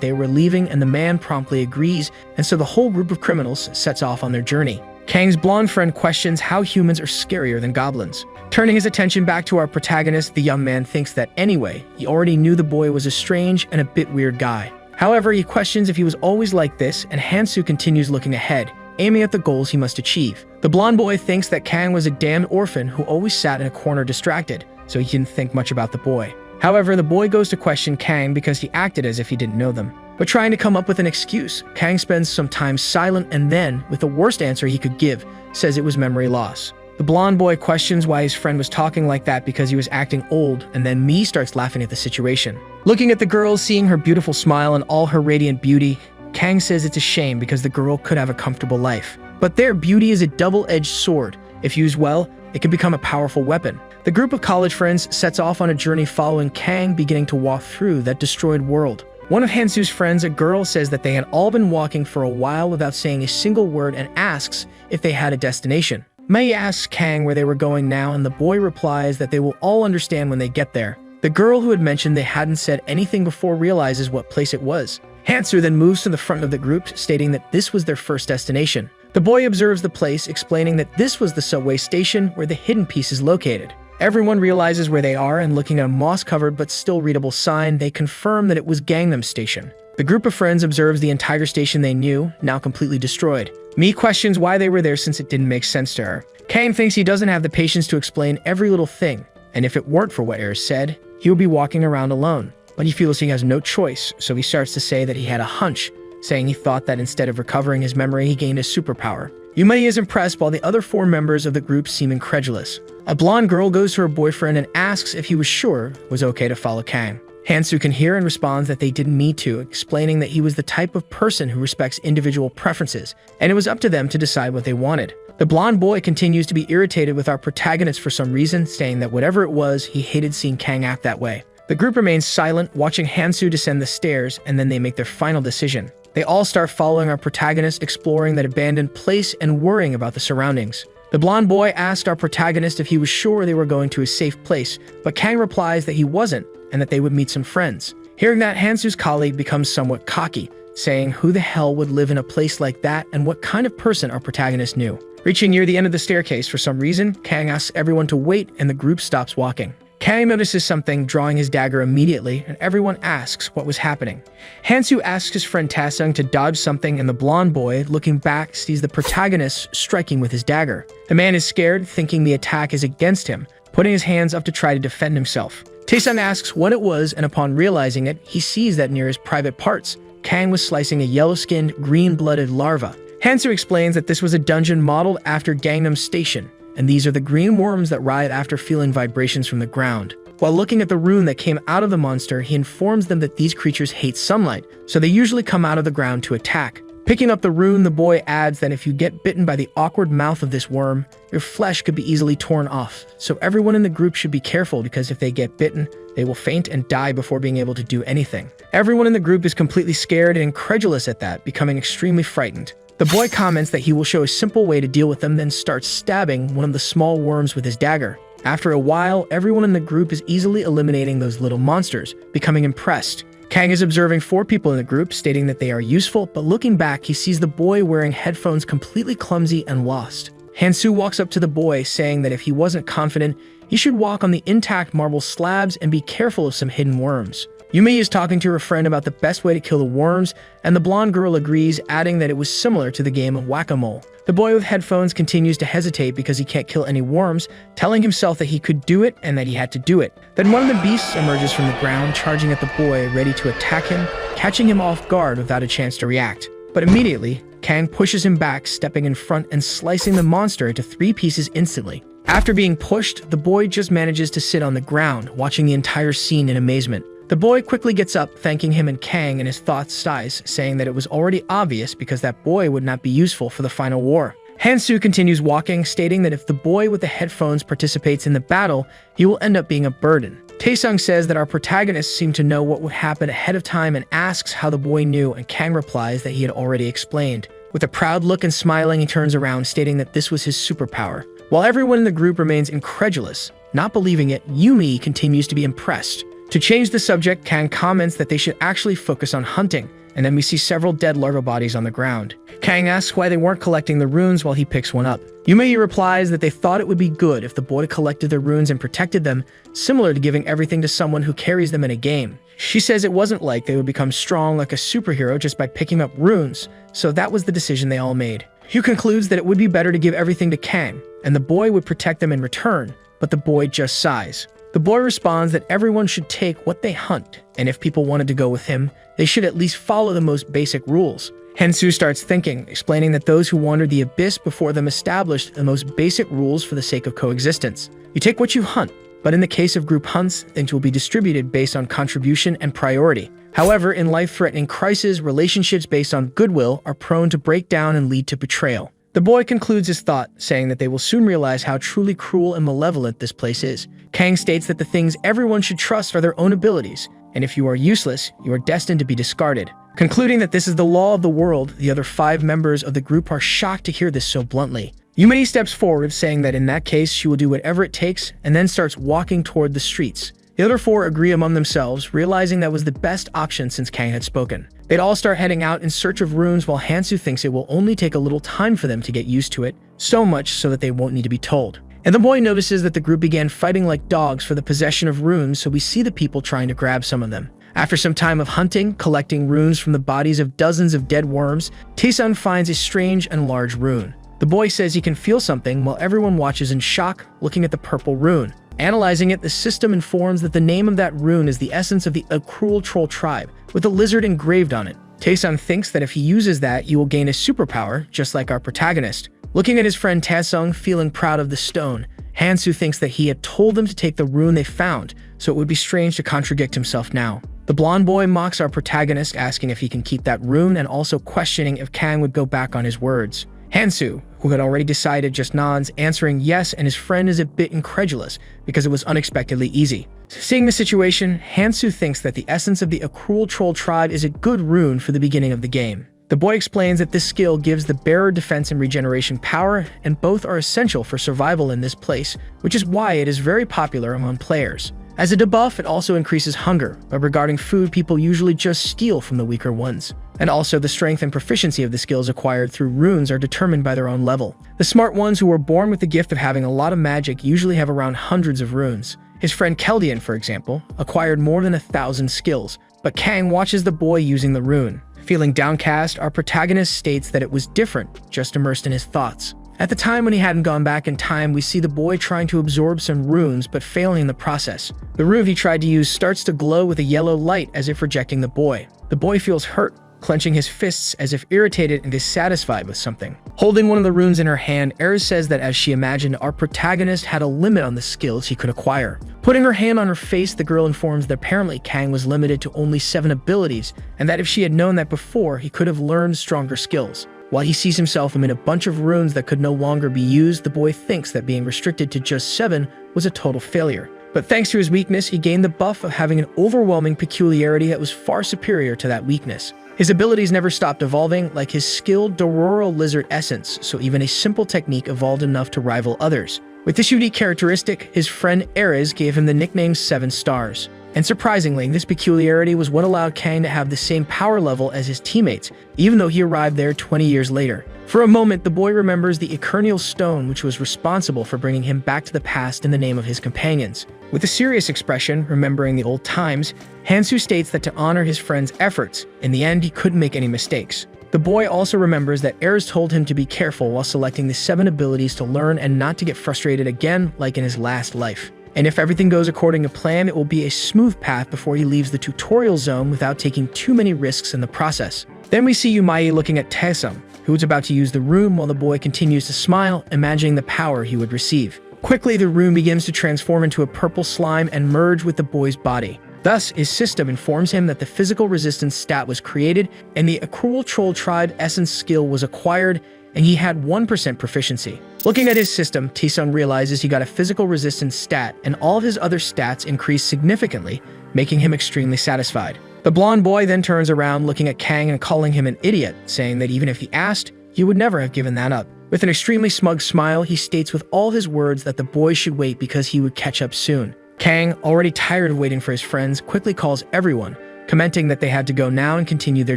they were leaving and the man promptly agrees, and so the whole group of criminals sets off on their journey. Kang's blonde friend questions how humans are scarier than goblins. Turning his attention back to our protagonist, the young man thinks that anyway, he already knew the boy was a strange and a bit weird guy. However, he questions if he was always like this, and Hansu continues looking ahead, aiming at the goals he must achieve. The blonde boy thinks that Kang was a damned orphan who always sat in a corner distracted, so he didn't think much about the boy. However, the boy goes to question Kang because he acted as if he didn't know them. But trying to come up with an excuse, Kang spends some time silent and then, with the worst answer he could give, says it was memory loss. The blonde boy questions why his friend was talking like that because he was acting old, and then Mii starts laughing at the situation. Looking at the girl, seeing her beautiful smile and all her radiant beauty, Kang says it's a shame because the girl could have a comfortable life. But their beauty is a double-edged sword. If used well, it can become a powerful weapon. The group of college friends sets off on a journey following Kang beginning to walk through that destroyed world. One of Hansu's friends, a girl, says that they had all been walking for a while without saying a single word and asks if they had a destination. Mei asks Kang where they were going now, and the boy replies that they will all understand when they get there. The girl who had mentioned they hadn't said anything before realizes what place it was. Hansu then moves to the front of the group, stating that this was their first destination. The boy observes the place, explaining that this was the subway station where the hidden piece is located. Everyone realizes where they are, and looking at a moss-covered but still readable sign, they confirm that it was Gangnam Station. The group of friends observes the entire station they knew, now completely destroyed. Mii questions why they were there since it didn't make sense to her. Kang thinks he doesn't have the patience to explain every little thing, and if it weren't for what Ares said, he would be walking around alone. But he feels he has no choice, so he starts to say that he had a hunch, saying he thought that instead of recovering his memory, he gained a superpower. Yumei is impressed while the other 4 members of the group seem incredulous. A blonde girl goes to her boyfriend and asks if he was sure it was okay to follow Kang. Hansu can hear and responds that they didn't need to, explaining that he was the type of person who respects individual preferences, and it was up to them to decide what they wanted. The blonde boy continues to be irritated with our protagonist for some reason, saying that whatever it was, he hated seeing Kang act that way. The The group remains silent, watching Hansu descend the stairs, and then they make their final decision. They all start following our protagonist, exploring that abandoned place and worrying about the surroundings. The blonde boy asked our protagonist if he was sure they were going to a safe place, but Kang replies that he wasn't and that they would meet some friends. Hearing that, Hansu's colleague becomes somewhat cocky, saying who the hell would live in a place like that and what kind of person our protagonist knew. Reaching near the end of the staircase, for some reason, Kang asks everyone to wait and the group stops walking. Kang notices something, drawing his dagger immediately, and everyone asks what was happening. Hansu asks his friend Taesung to dodge something, and the blonde boy, looking back, sees the protagonist striking with his dagger. The man is scared, thinking the attack is against him, putting his hands up to try to defend himself. Taesung asks what it was, and upon realizing it, he sees that near his private parts, Kang was slicing a yellow-skinned, green-blooded larva. Hansu explains that this was a dungeon modeled after Gangnam Station, and these are the green worms that writhe after feeling vibrations from the ground. While looking at the rune that came out of the monster, he informs them that these creatures hate sunlight, so they usually come out of the ground to attack. Picking up the rune, the boy adds that if you get bitten by the awkward mouth of this worm, your flesh could be easily torn off, so everyone in the group should be careful because if they get bitten, they will faint and die before being able to do anything. Everyone in the group is completely scared and incredulous at that, becoming extremely frightened. The boy comments that he will show a simple way to deal with them, then starts stabbing one of the small worms with his dagger. After a while, everyone in the group is easily eliminating those little monsters, becoming impressed. Kang is observing 4 people in the group, stating that they are useful, but looking back, he sees the boy wearing headphones completely clumsy and lost. Hansu walks up to the boy, saying that if he wasn't confident, he should walk on the intact marble slabs and be careful of some hidden worms. Yumi is talking to her friend about the best way to kill the worms, and the blonde girl agrees, adding that it was similar to the game of whack-a-mole. The boy with headphones continues to hesitate because he can't kill any worms, telling himself that he could do it and that he had to do it. Then one of the beasts emerges from the ground, charging at the boy, ready to attack him, catching him off guard without a chance to react. But immediately, Kang pushes him back, stepping in front and slicing the monster into 3 pieces instantly. After being pushed, the boy just manages to sit on the ground, watching the entire scene in amazement. The boy quickly gets up, thanking him and Kang, and his thoughts dies, saying that it was already obvious because that boy would not be useful for the final war. Hansu continues walking, stating that if the boy with the headphones participates in the battle, he will end up being a burden. Taesung says that our protagonist seemed to know what would happen ahead of time and asks how the boy knew, and Kang replies that he had already explained. With a proud look and smiling, he turns around, stating that this was his superpower. While everyone in the group remains incredulous, not believing it, Yumi continues to be impressed. To change the subject, Kang comments that they should actually focus on hunting, and then we see several dead larva bodies on the ground. Kang asks why they weren't collecting the runes while he picks one up. Yumi replies that they thought it would be good if the boy collected the runes and protected them, similar to giving everything to someone who carries them in a game. She says it wasn't like they would become strong like a superhero just by picking up runes, so that was the decision they all made. Hugh concludes that it would be better to give everything to Kang, and the boy would protect them in return, but the boy just sighs. The boy responds that everyone should take what they hunt, and if people wanted to go with him, they should at least follow the most basic rules. Hansu starts thinking, explaining that those who wandered the abyss before them established the most basic rules for the sake of coexistence. You take what you hunt, but in the case of group hunts, things will be distributed based on contribution and priority. However, in life-threatening crises, relationships based on goodwill are prone to break down and lead to betrayal. The boy concludes his thought, saying that they will soon realize how truly cruel and malevolent this place is. Kang states that the things everyone should trust are their own abilities, and if you are useless, you are destined to be discarded. Concluding that this is the law of the world, the other 5 members of the group are shocked to hear this so bluntly. Yumi steps forward, saying that in that case, she will do whatever it takes, and then starts walking toward the streets. The other 4 agree among themselves, realizing that was the best option since Kang had spoken. They'd all start heading out in search of runes, while Hansu thinks it will only take a little time for them to get used to it, so much so that they won't need to be told. And the boy notices that the group began fighting like dogs for the possession of runes, so we see the people trying to grab some of them. After some time of hunting, collecting runes from the bodies of dozens of dead worms, Taesung finds a strange and large rune. The boy says he can feel something while everyone watches in shock, looking at the purple rune. Analyzing it, the system informs that the name of that rune is the essence of the cruel troll tribe, with a lizard engraved on it. Taesung thinks that if he uses that, he will gain a superpower, just like our protagonist. Looking at his friend Taesung, feeling proud of the stone, Hansu thinks that he had told them to take the rune they found, so it would be strange to contradict himself now. The blonde boy mocks our protagonist, asking if he can keep that rune and also questioning if Kang would go back on his words. Hansu, who had already decided, just nods, answering yes, and his friend is a bit incredulous because it was unexpectedly easy. Seeing the situation, Hansu thinks that the essence of the Accrual Troll tribe is a good rune for the beginning of the game. The boy explains that this skill gives the bearer defense and regeneration power, and both are essential for survival in this place, which is why it is very popular among players. As a debuff, it also increases hunger, but regarding food, people usually just steal from the weaker ones. And also, the strength and proficiency of the skills acquired through runes are determined by their own level. The smart ones who were born with the gift of having a lot of magic usually have around hundreds of runes. His friend Keldian, for example, acquired more than 1,000 skills, but Kang watches the boy using the rune. Feeling downcast, our protagonist states that it was different, just immersed in his thoughts. At the time when he hadn't gone back in time, we see the boy trying to absorb some runes but failing in the process. The rune he tried to use starts to glow with a yellow light as if rejecting the boy. The boy feels hurt, clenching his fists as if irritated and dissatisfied with something. Holding one of the runes in her hand, Eris says that as she imagined, our protagonist had a limit on the skills he could acquire. Putting her hand on her face, the girl informs that apparently Kang was limited to only 7 abilities, and that if she had known that before, he could have learned stronger skills. While he sees himself amid a bunch of runes that could no longer be used, the boy thinks that being restricted to just 7 was a total failure. But thanks to his weakness, he gained the buff of having an overwhelming peculiarity that was far superior to that weakness. His abilities never stopped evolving, like his skilled Dororo Lizard Essence, so even a simple technique evolved enough to rival others. With this unique characteristic, his friend Ares gave him the nickname 7 Stars. And surprisingly, this peculiarity was what allowed Kang to have the same power level as his teammates, even though he arrived there 20 years later. For a moment, the boy remembers the Eternial Stone, which was responsible for bringing him back to the past in the name of his companions. With a serious expression, remembering the old times, Hansu states that to honor his friend's efforts, in the end he couldn't make any mistakes. The boy also remembers that Ares told him to be careful while selecting the 7 abilities to learn and not to get frustrated again like in his last life. And if everything goes according to plan, it will be a smooth path before he leaves the tutorial zone without taking too many risks in the process. Then we see Yumai looking at Taesum, who is about to use the rune while the boy continues to smile, imagining the power he would receive. Quickly, the rune begins to transform into a purple slime and merge with the boy's body. Thus, his system informs him that the physical resistance stat was created and the Accrual Troll tribe essence skill was acquired, and he had 1% proficiency. Looking at his system, Taesum realizes he got a physical resistance stat and all of his other stats increased significantly, making him extremely satisfied. The blonde boy then turns around looking at Kang and calling him an idiot, saying that even if he asked, he would never have given that up. With an extremely smug smile, he states with all his words that the boy should wait because he would catch up soon. Kang, already tired of waiting for his friends, quickly calls everyone, commenting that they had to go now and continue their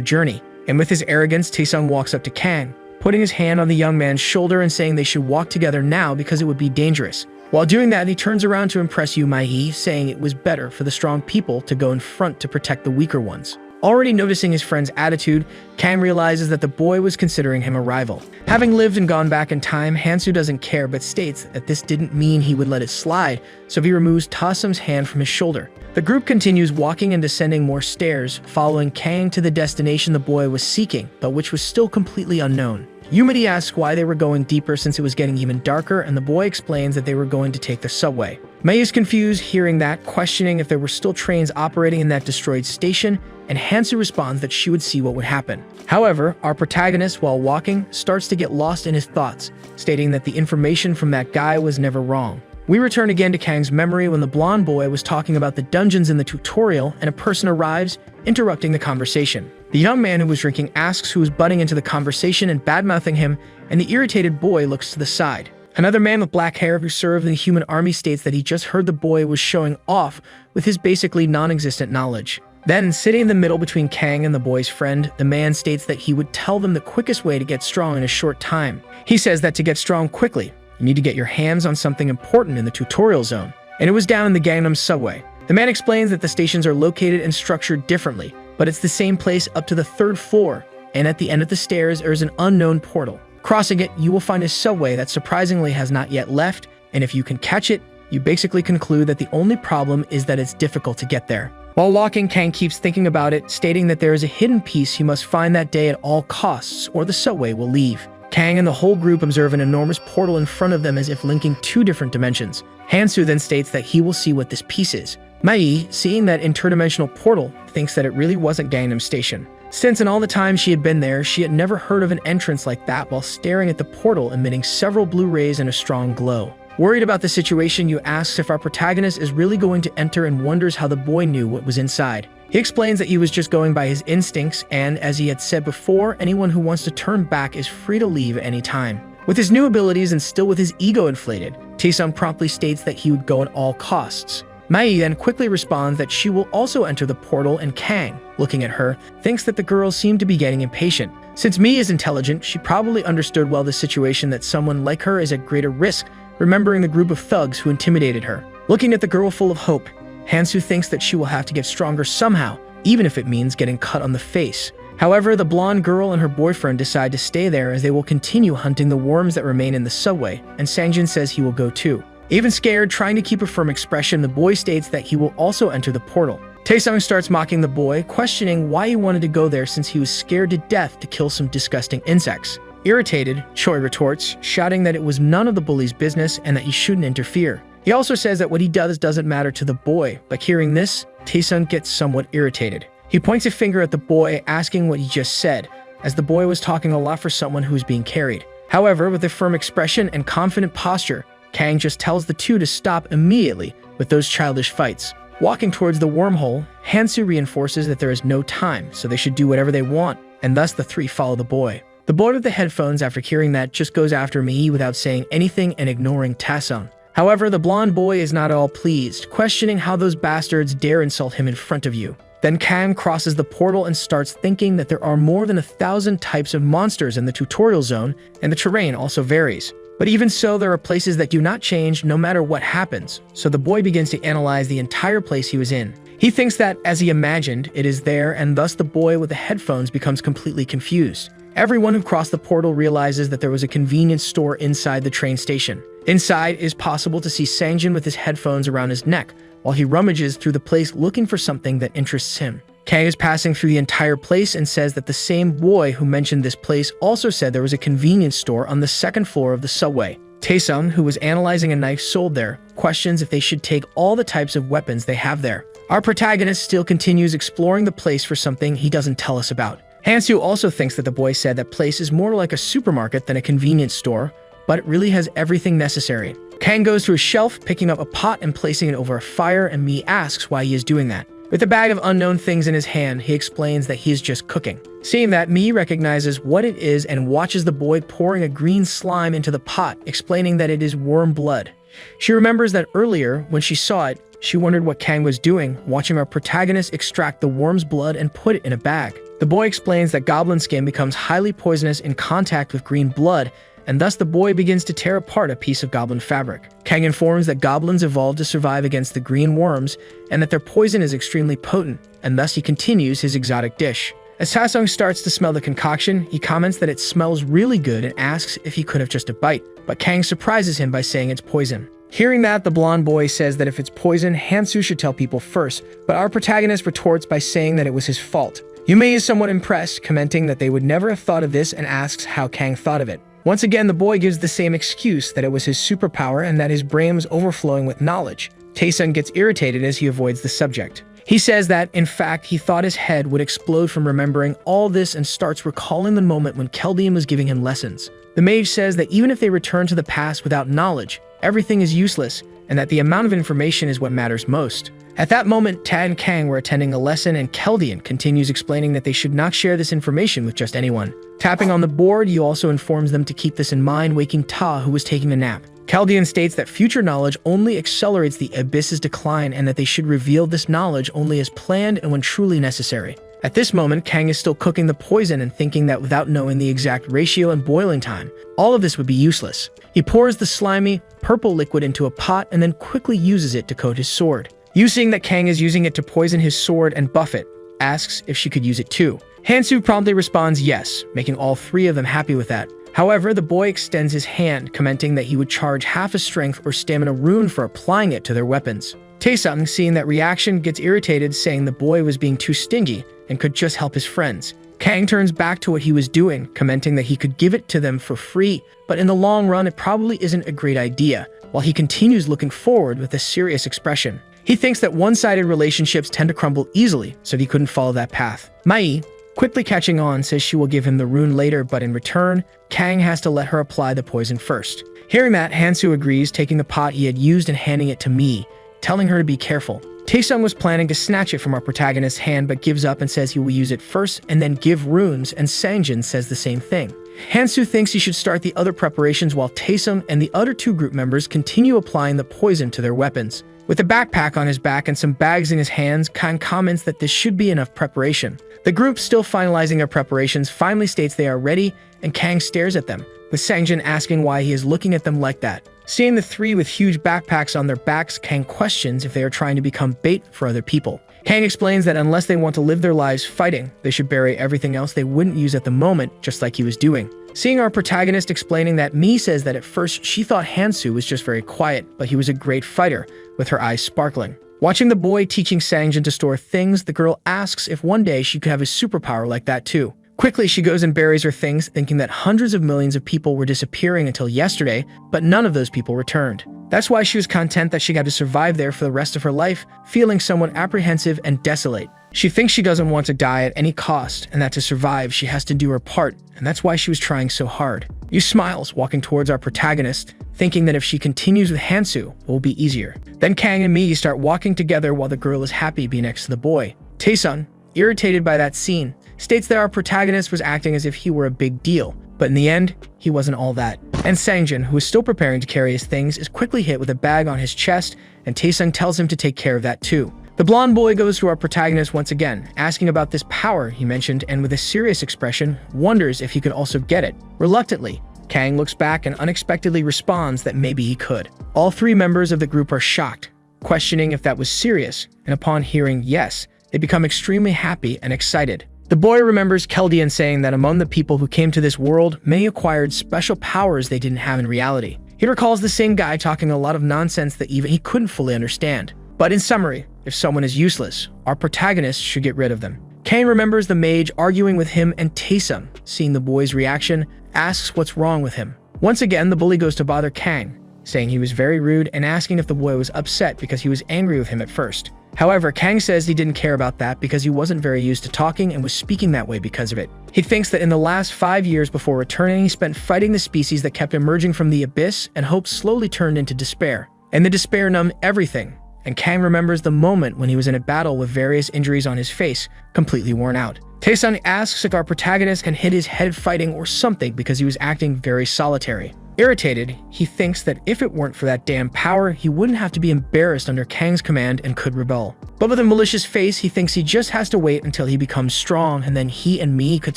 journey. And with his arrogance, Taesum walks up to Kang, putting his hand on the young man's shoulder and saying they should walk together now because it would be dangerous. While doing that, he turns around to impress Yumai, saying it was better for the strong people to go in front to protect the weaker ones. Already noticing his friend's attitude, Kang realizes that the boy was considering him a rival. Having lived and gone back in time, Hansu doesn't care but states that this didn't mean he would let it slide, so he removes Taesum's hand from his shoulder. The group continues walking and descending more stairs, following Kang to the destination the boy was seeking, but which was still completely unknown. Yumari asks why they were going deeper since it was getting even darker, and the boy explains that they were going to take the subway. Mei is confused hearing that, questioning if there were still trains operating in that destroyed station, and Hansu responds that she would see what would happen. However, our protagonist, while walking, starts to get lost in his thoughts, stating that the information from that guy was never wrong. We return again to Kang's memory when the blonde boy was talking about the dungeons in the tutorial and a person arrives, interrupting the conversation. The young man who was drinking asks who was butting into the conversation and badmouthing him, and the irritated boy looks to the side. Another man with black hair who served in the human army states that he just heard the boy was showing off with his basically non-existent knowledge. Then, sitting in the middle between Kang and the boy's friend, the man states that he would tell them the quickest way to get strong in a short time. He says that to get strong quickly, you need to get your hands on something important in the tutorial zone, and it was down in the Gangnam subway. The man explains that the stations are located and structured differently, but it's the same place up to the 3rd floor, and at the end of the stairs there is an unknown portal. Crossing it, you will find a subway that surprisingly has not yet left, and if you can catch it, you basically conclude that the only problem is that it's difficult to get there. While walking, Kang keeps thinking about it, stating that there is a hidden piece he must find that day at all costs, or the subway will leave. Kang and the whole group observe an enormous portal in front of them as if linking 2 different dimensions. Hansu then states that he will see what this piece is. Mei, seeing that interdimensional portal, thinks that it really wasn't Gangnam Station. Since in all the time she had been there, she had never heard of an entrance like that while staring at the portal emitting several blue rays and a strong glow. Worried about the situation, Yu asks if our protagonist is really going to enter and wonders how the boy knew what was inside. He explains that he was just going by his instincts and, as he had said before, anyone who wants to turn back is free to leave at any time. With his new abilities and still with his ego inflated, Taesung promptly states that he would go at all costs. Mai then quickly responds that she will also enter the portal, and Kang, looking at her, thinks that the girls seem to be getting impatient. Since Mi is intelligent, she probably understood well the situation that someone like her is at greater risk, remembering the group of thugs who intimidated her. Looking at the girl full of hope, Hansu thinks that she will have to get stronger somehow, even if it means getting cut on the face. However, the blonde girl and her boyfriend decide to stay there as they will continue hunting the worms that remain in the subway, and Sangjin says he will go too. Even scared, trying to keep a firm expression, the boy states that he will also enter the portal. Taesung starts mocking the boy, questioning why he wanted to go there since he was scared to death to kill some disgusting insects. Irritated, Choi retorts, shouting that it was none of the bully's business and that he shouldn't interfere. He also says that what he does doesn't matter to the boy, but hearing this, Taesung gets somewhat irritated. He points a finger at the boy, asking what he just said, as the boy was talking a lot for someone who was being carried. However, with a firm expression and confident posture, Kang just tells the two to stop immediately with those childish fights. Walking towards the wormhole, Hansu reinforces that there is no time, so they should do whatever they want, and thus the three follow the boy. The boy with the headphones, after hearing that, just goes after Mei without saying anything and ignoring Taesung. However, the blonde boy is not at all pleased, questioning how those bastards dare insult him in front of you. Then Kang crosses the portal and starts thinking that there are more than 1,000 types of monsters in the tutorial zone, and the terrain also varies. But even so, there are places that do not change no matter what happens, so the boy begins to analyze the entire place he was in. He thinks that, as he imagined, it is there, and thus the boy with the headphones becomes completely confused. Everyone who crossed the portal realizes that there was a convenience store inside the train station. Inside, it is possible to see Sangjin with his headphones around his neck, while he rummages through the place looking for something that interests him. Kang is passing through the entire place and says that the same boy who mentioned this place also said there was a convenience store on the second floor of the subway. Taesung, who was analyzing a knife sold there, questions if they should take all the types of weapons they have there. Our protagonist still continues exploring the place for something he doesn't tell us about. Hansu also thinks that the boy said that place is more like a supermarket than a convenience store, but it really has everything necessary. Kang goes to a shelf, picking up a pot and placing it over a fire, and Mi asks why he is doing that. With a bag of unknown things in his hand, he explains that he is just cooking. Seeing that, Mi recognizes what it is and watches the boy pouring a green slime into the pot, explaining that it is worm blood. She remembers that earlier, when she saw it, she wondered what Kang was doing, watching our protagonist extract the worm's blood and put it in a bag. The boy explains that goblin skin becomes highly poisonous in contact with green blood, and thus the boy begins to tear apart a piece of goblin fabric. Kang informs that goblins evolved to survive against the green worms, and that their poison is extremely potent, and thus he continues his exotic dish. As Taesung starts to smell the concoction, he comments that it smells really good and asks if he could have just a bite, but Kang surprises him by saying it's poison. Hearing that, the blonde boy says that if it's poison, Hansu should tell people first, but our protagonist retorts by saying that it was his fault. Yumei is somewhat impressed, commenting that they would never have thought of this and asks how Kang thought of it. Once again, the boy gives the same excuse that it was his superpower and that his brain was overflowing with knowledge. Taesung gets irritated as he avoids the subject. He says that, in fact, he thought his head would explode from remembering all this and starts recalling the moment when Keldian was giving him lessons. The mage says that even if they return to the past without knowledge, everything is useless, and that the amount of information is what matters most. At that moment, Tad and Kang were attending a lesson, and Keldian continues explaining that they should not share this information with just anyone. Tapping on the board, he also informs them to keep this in mind, waking Ta, who was taking a nap. Keldian states that future knowledge only accelerates the abyss's decline and that they should reveal this knowledge only as planned and when truly necessary. At this moment, Kang is still cooking the poison and thinking that without knowing the exact ratio and boiling time, all of this would be useless. He pours the slimy, purple liquid into a pot and then quickly uses it to coat his sword. Yu, seeing that Kang is using it to poison his sword and buff it, asks if she could use it too. Hansu promptly responds yes, making all three of them happy with that. However, the boy extends his hand, commenting that he would charge half a strength or stamina rune for applying it to their weapons. Taesung, seeing that reaction, gets irritated, saying the boy was being too stingy and could just help his friends. Kang turns back to what he was doing, commenting that he could give it to them for free, but in the long run it probably isn't a great idea, while he continues looking forward with a serious expression. He thinks that one-sided relationships tend to crumble easily, so he couldn't follow that path. Mai, quickly catching on, says she will give him the rune later, but in return, Kang has to let her apply the poison first. Hearing that, Hansu agrees, taking the pot he had used and handing it to Mi, telling her to be careful. Taesung was planning to snatch it from our protagonist's hand but gives up and says he will use it first and then give runes, and Sangjin says the same thing. Hansu thinks he should start the other preparations while Taesung and the other two group members continue applying the poison to their weapons. With a backpack on his back and some bags in his hands, Kang comments that this should be enough preparation. The group, still finalizing their preparations, finally states they are ready, and Kang stares at them, with Sangjin asking why he is looking at them like that. Seeing the three with huge backpacks on their backs, Kang questions if they are trying to become bait for other people. Kang explains that unless they want to live their lives fighting, they should bury everything else they wouldn't use at the moment, just like he was doing. Seeing our protagonist explaining that, Mi says that at first she thought Hansu was just very quiet, but he was a great fighter, with her eyes sparkling. Watching the boy teaching Sangjin to store things, the girl asks if one day she could have a superpower like that too. Quickly, she goes and buries her things, thinking that hundreds of millions of people were disappearing until yesterday, but none of those people returned. That's why she was content that she got to survive there for the rest of her life, feeling somewhat apprehensive and desolate. She thinks she doesn't want to die at any cost, and that to survive, she has to do her part, and that's why she was trying so hard. Yu smiles, walking towards our protagonist, thinking that if she continues with Hansu, it will be easier. Then Kang and Mi start walking together while the girl is happy being next to the boy. Taesung, irritated by that scene, states that our protagonist was acting as if he were a big deal, but in the end, he wasn't all that. And Sangjin, who is still preparing to carry his things, is quickly hit with a bag on his chest, and Taesung tells him to take care of that too. The blonde boy goes to our protagonist once again, asking about this power he mentioned, and with a serious expression, wonders if he could also get it. Reluctantly, Kang looks back and unexpectedly responds that maybe he could. All three members of the group are shocked, questioning if that was serious, and upon hearing yes, they become extremely happy and excited. The boy remembers Keldian saying that among the people who came to this world, many acquired special powers they didn't have in reality. He recalls the same guy talking a lot of nonsense that even he couldn't fully understand. But in summary, if someone is useless, our protagonist should get rid of them. Kang remembers the mage arguing with him, and Taesung, seeing the boy's reaction, asks what's wrong with him. Once again, the bully goes to bother Kang, saying he was very rude and asking if the boy was upset because he was angry with him at first. However, Kang says he didn't care about that because he wasn't very used to talking and was speaking that way because of it. He thinks that in the last 5 years before returning, he spent fighting the species that kept emerging from the abyss, and hope slowly turned into despair. And the despair numbed everything. And Kang remembers the moment when he was in a battle with various injuries on his face, completely worn out. Taesung asks if our protagonist can hit his head fighting or something because he was acting very solitary. Irritated, he thinks that if it weren't for that damn power, he wouldn't have to be embarrassed under Kang's command and could rebel. But with a malicious face, he thinks he just has to wait until he becomes strong, and then he and Mi could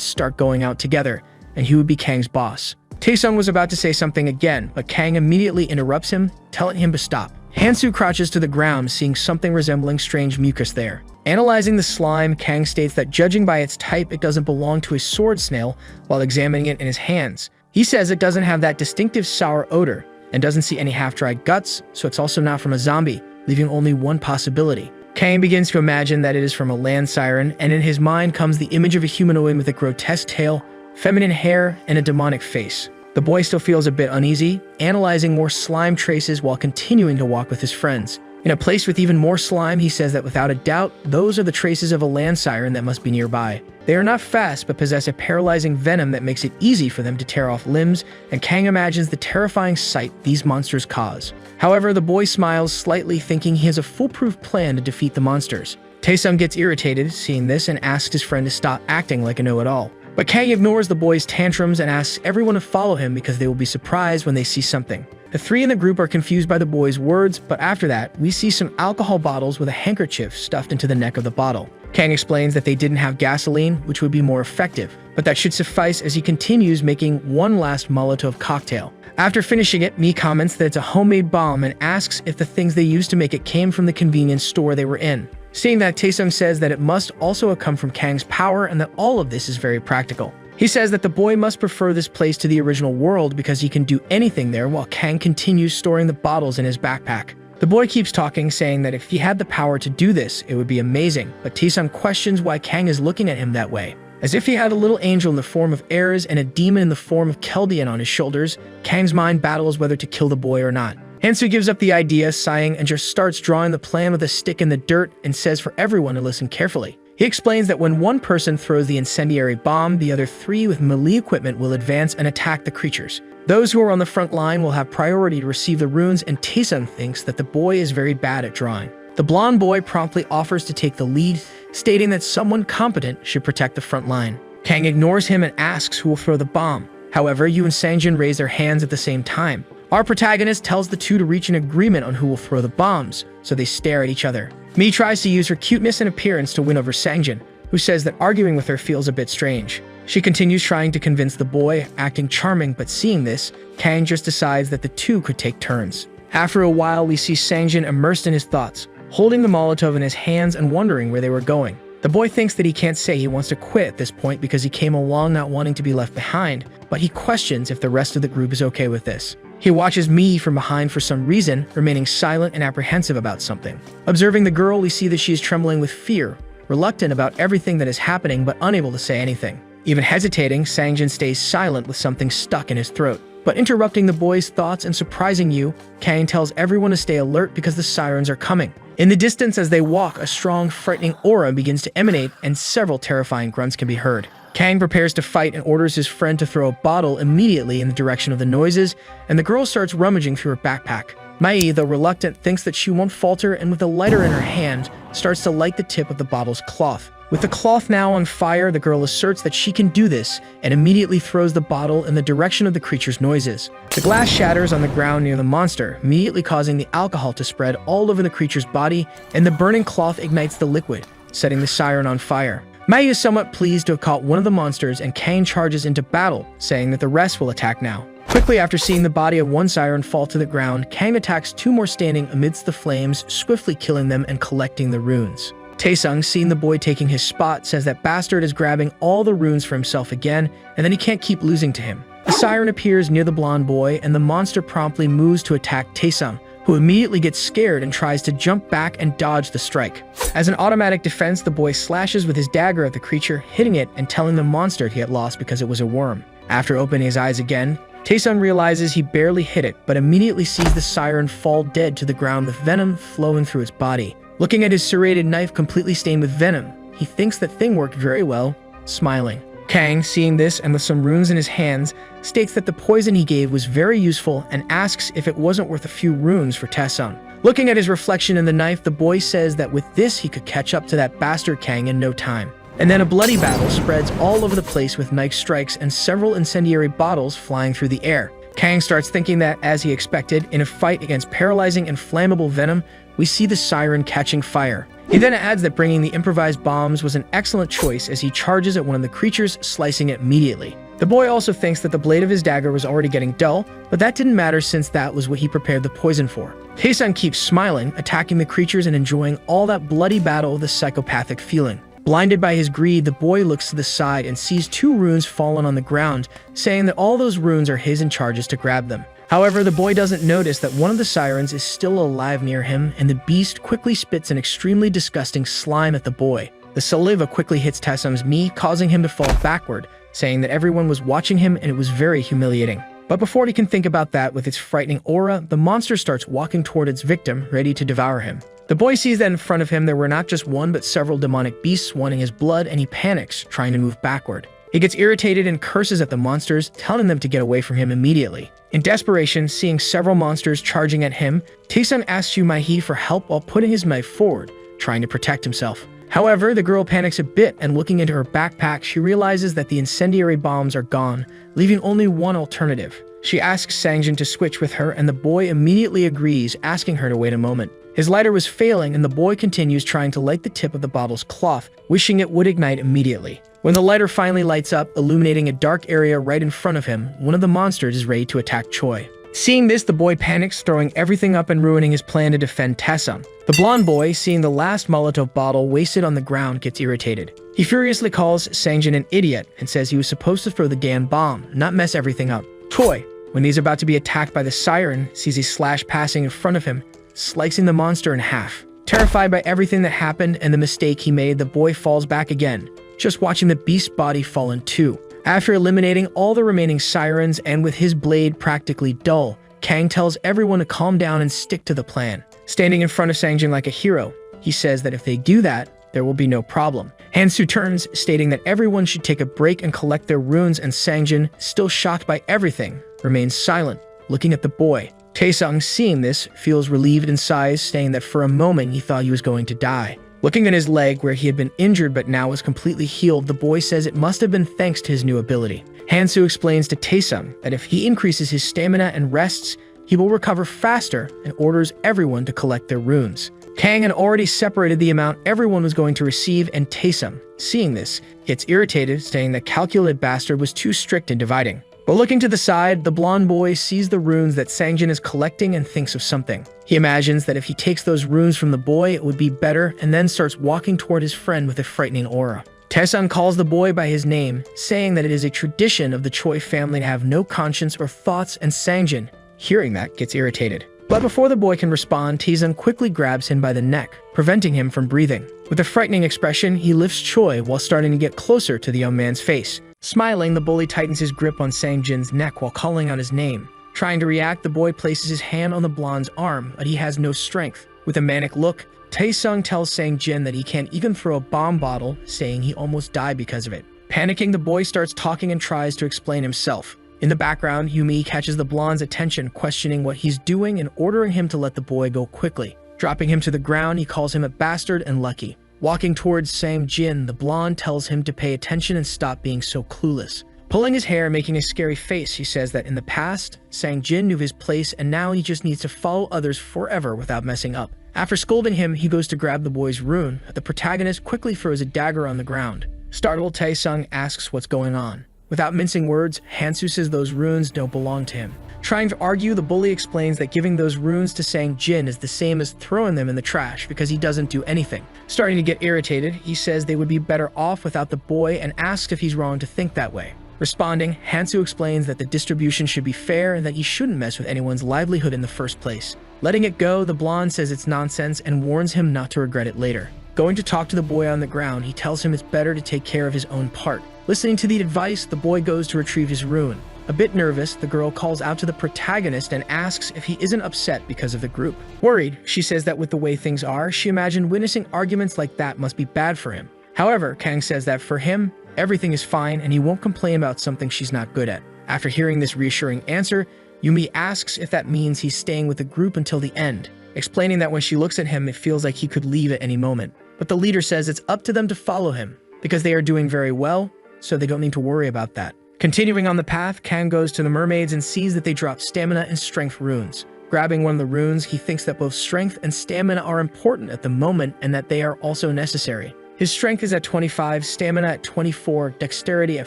start going out together, and he would be Kang's boss. Taesung was about to say something again, but Kang immediately interrupts him, telling him to stop. Hansu crouches to the ground, seeing something resembling strange mucus there. Analyzing the slime, Kang states that judging by its type, it doesn't belong to a sword snail while examining it in his hands. He says it doesn't have that distinctive sour odor and doesn't see any half-dried guts, so it's also not from a zombie, leaving only one possibility. Kang begins to imagine that it is from a land siren, and in his mind comes the image of a humanoid with a grotesque tail, feminine hair, and a demonic face. The boy still feels a bit uneasy, analyzing more slime traces while continuing to walk with his friends. In a place with even more slime, he says that without a doubt, those are the traces of a land siren that must be nearby. They are not fast, but possess a paralyzing venom that makes it easy for them to tear off limbs, and Kang imagines the terrifying sight these monsters cause. However, the boy smiles slightly, thinking he has a foolproof plan to defeat the monsters. Taesung gets irritated, seeing this, and asks his friend to stop acting like a know-it-all. But Kang ignores the boy's tantrums and asks everyone to follow him because they will be surprised when they see something. The three in the group are confused by the boy's words, but after that, we see some alcohol bottles with a handkerchief stuffed into the neck of the bottle. Kang explains that they didn't have gasoline, which would be more effective, but that should suffice as he continues making one last Molotov cocktail. After finishing it, Mi comments that it's a homemade bomb and asks if the things they used to make it came from the convenience store they were in. Seeing that, Taesung says that it must also have come from Kang's power and that all of this is very practical. He says that the boy must prefer this place to the original world because he can do anything there, while Kang continues storing the bottles in his backpack. The boy keeps talking, saying that if he had the power to do this, it would be amazing, but Taesung questions why Kang is looking at him that way. As if he had a little angel in the form of Ares and a demon in the form of Keldian on his shoulders, Kang's mind battles whether to kill the boy or not. Hansu gives up the idea, sighing, and just starts drawing the plan with a stick in the dirt and says for everyone to listen carefully. He explains that when one person throws the incendiary bomb, the other 3 with melee equipment will advance and attack the creatures. Those who are on the front line will have priority to receive the runes, and Taesung thinks that the boy is very bad at drawing. The blonde boy promptly offers to take the lead, stating that someone competent should protect the front line. Kang ignores him and asks who will throw the bomb. However, Yu and Sangjin raise their hands at the same time. Our protagonist tells the two to reach an agreement on who will throw the bombs, so they stare at each other. Mi tries to use her cuteness and appearance to win over Sangjin, who says that arguing with her feels a bit strange. She continues trying to convince the boy, acting charming, but seeing this, Kang just decides that the two could take turns. After a while, we see Sangjin immersed in his thoughts, holding the Molotov in his hands and wondering where they were going. The boy thinks that he can't say he wants to quit at this point because he came along not wanting to be left behind, but he questions if the rest of the group is okay with this. He watches Mi from behind for some reason, remaining silent and apprehensive about something. Observing the girl, we see that she is trembling with fear, reluctant about everything that is happening but unable to say anything. Even hesitating, Sangjin stays silent with something stuck in his throat. But interrupting the boy's thoughts and surprising Yu, Kang tells everyone to stay alert because the sirens are coming. In the distance as they walk, a strong, frightening aura begins to emanate and several terrifying grunts can be heard. Kang prepares to fight and orders his friend to throw a bottle immediately in the direction of the noises, and the girl starts rummaging through her backpack. Mai, though reluctant, thinks that she won't falter and with a lighter in her hand, starts to light the tip of the bottle's cloth. With the cloth now on fire, the girl asserts that she can do this and immediately throws the bottle in the direction of the creature's noises. The glass shatters on the ground near the monster, immediately causing the alcohol to spread all over the creature's body, and the burning cloth ignites the liquid, setting the siren on fire. Mai is somewhat pleased to have caught one of the monsters, and Kang charges into battle, saying that the rest will attack now. Quickly after seeing the body of one siren fall to the ground, Kang attacks 2 more standing amidst the flames, swiftly killing them and collecting the runes. Taesung, seeing the boy taking his spot, says that bastard is grabbing all the runes for himself again, and then he can't keep losing to him. A siren appears near the blonde boy, and the monster promptly moves to attack Taesung, who immediately gets scared and tries to jump back and dodge the strike. As an automatic defense, the boy slashes with his dagger at the creature, hitting it and telling the monster he had lost because it was a worm. After opening his eyes again, Taesung realizes he barely hit it, but immediately sees the siren fall dead to the ground with venom flowing through its body. Looking at his serrated knife completely stained with venom, he thinks that thing worked very well, smiling. Kang, seeing this and with some runes in his hands, states that the poison he gave was very useful and asks if it wasn't worth a few runes for Taesung. Looking at his reflection in the knife, the boy says that with this he could catch up to that bastard Kang in no time. And then a bloody battle spreads all over the place with knife strikes and several incendiary bottles flying through the air. Kang starts thinking that, as he expected, in a fight against paralyzing and flammable venom, we see the siren catching fire. He then adds that bringing the improvised bombs was an excellent choice as he charges at one of the creatures, slicing it immediately. The boy also thinks that the blade of his dagger was already getting dull, but that didn't matter since that was what he prepared the poison for. Taesung keeps smiling, attacking the creatures and enjoying all that bloody battle with a psychopathic feeling. Blinded by his greed, the boy looks to the side and sees 2 runes fallen on the ground, saying that all those runes are his and charges to grab them. However, the boy doesn't notice that one of the sirens is still alive near him, and the beast quickly spits an extremely disgusting slime at the boy. The saliva quickly hits Taesung's Mi, causing him to fall backward, saying that everyone was watching him and it was very humiliating. But before he can think about that, with its frightening aura, the monster starts walking toward its victim, ready to devour him. The boy sees that in front of him there were not just one but several demonic beasts wanting his blood, and he panics, trying to move backward. He gets irritated and curses at the monsters, telling them to get away from him immediately. In desperation, seeing several monsters charging at him, Taesung asks Yu Mai-hee for help while putting his knife forward, trying to protect himself. However, the girl panics a bit, and looking into her backpack, she realizes that the incendiary bombs are gone, leaving only one alternative. She asks Sangjin to switch with her, and the boy immediately agrees, asking her to wait a moment. His lighter was failing, and the boy continues trying to light the tip of the bottle's cloth, wishing it would ignite immediately. When the lighter finally lights up, illuminating a dark area right in front of him, one of the monsters is ready to attack Choi. Seeing this, the boy panics, throwing everything up and ruining his plan to defend Taesung. The blonde boy, seeing the last Molotov bottle wasted on the ground, gets irritated. He furiously calls Sangjin an idiot and says he was supposed to throw the damn bomb, not mess everything up. Choi, when he's about to be attacked by the siren, sees a slash passing in front of him, slicing the monster in half. Terrified by everything that happened and the mistake he made, the boy falls back again, just watching the beast's body fall in 2. After eliminating all the remaining sirens and with his blade practically dull, Kang tells everyone to calm down and stick to the plan. Standing in front of Sangjin like a hero, he says that if they do that, there will be no problem. Hansu turns, stating that everyone should take a break and collect their runes, and Sangjin, still shocked by everything, remains silent, looking at the boy. Taesung, seeing this, feels relieved and sighs, saying that for a moment he thought he was going to die. Looking at his leg where he had been injured but now was completely healed, the boy says it must have been thanks to his new ability. Hansu explains to Taesung that if he increases his stamina and rests, he will recover faster, and orders everyone to collect their runes. Kang had already separated the amount everyone was going to receive, and Taesung, seeing this, gets irritated, saying that calculated bastard was too strict in dividing. But looking to the side, the blonde boy sees the runes that Sangjin is collecting and thinks of something. He imagines that if he takes those runes from the boy, it would be better, and then starts walking toward his friend with a frightening aura. Taesung calls the boy by his name, saying that it is a tradition of the Choi family to have no conscience or thoughts, and Sangjin, hearing that, gets irritated. But before the boy can respond, Taesung quickly grabs him by the neck, preventing him from breathing. With a frightening expression, he lifts Choi while starting to get closer to the young man's face. Smiling, the bully tightens his grip on Sangjin's neck while calling out his name. Trying to react, the boy places his hand on the blonde's arm, but he has no strength. With a manic look, Taesung tells Sangjin that he can't even throw a bomb bottle, saying he almost died because of it. Panicking, the boy starts talking and tries to explain himself. In the background, Yumi catches the blonde's attention, questioning what he's doing and ordering him to let the boy go quickly. Dropping him to the ground, he calls him a bastard and lucky. Walking towards Sangjin, the blonde tells him to pay attention and stop being so clueless. Pulling his hair, making a scary face, he says that in the past, Sangjin knew his place and now he just needs to follow others forever without messing up. After scolding him, he goes to grab the boy's rune. The protagonist quickly throws a dagger on the ground. Startled, Taesung asks what's going on. Without mincing words, Hansu says those runes don't belong to him. Trying to argue, the bully explains that giving those runes to Sangjin is the same as throwing them in the trash because he doesn't do anything. Starting to get irritated, he says they would be better off without the boy and asks if he's wrong to think that way. Responding, Hansu explains that the distribution should be fair and that he shouldn't mess with anyone's livelihood in the first place. Letting it go, the blonde says it's nonsense and warns him not to regret it later. Going to talk to the boy on the ground, he tells him it's better to take care of his own part. Listening to the advice, the boy goes to retrieve his rune. A bit nervous, the girl calls out to the protagonist and asks if he isn't upset because of the group. Worried, she says that with the way things are, she imagined witnessing arguments like that must be bad for him. However, Kang says that for him, everything is fine and he won't complain about something she's not good at. After hearing this reassuring answer, Yumi asks if that means he's staying with the group until the end, explaining that when she looks at him, it feels like he could leave at any moment. But the leader says it's up to them to follow him, because they are doing very well, so they don't need to worry about that. Continuing on the path, Kang goes to the mermaids and sees that they drop stamina and strength runes. Grabbing one of the runes, he thinks that both strength and stamina are important at the moment and that they are also necessary. His strength is at 25, stamina at 24, dexterity at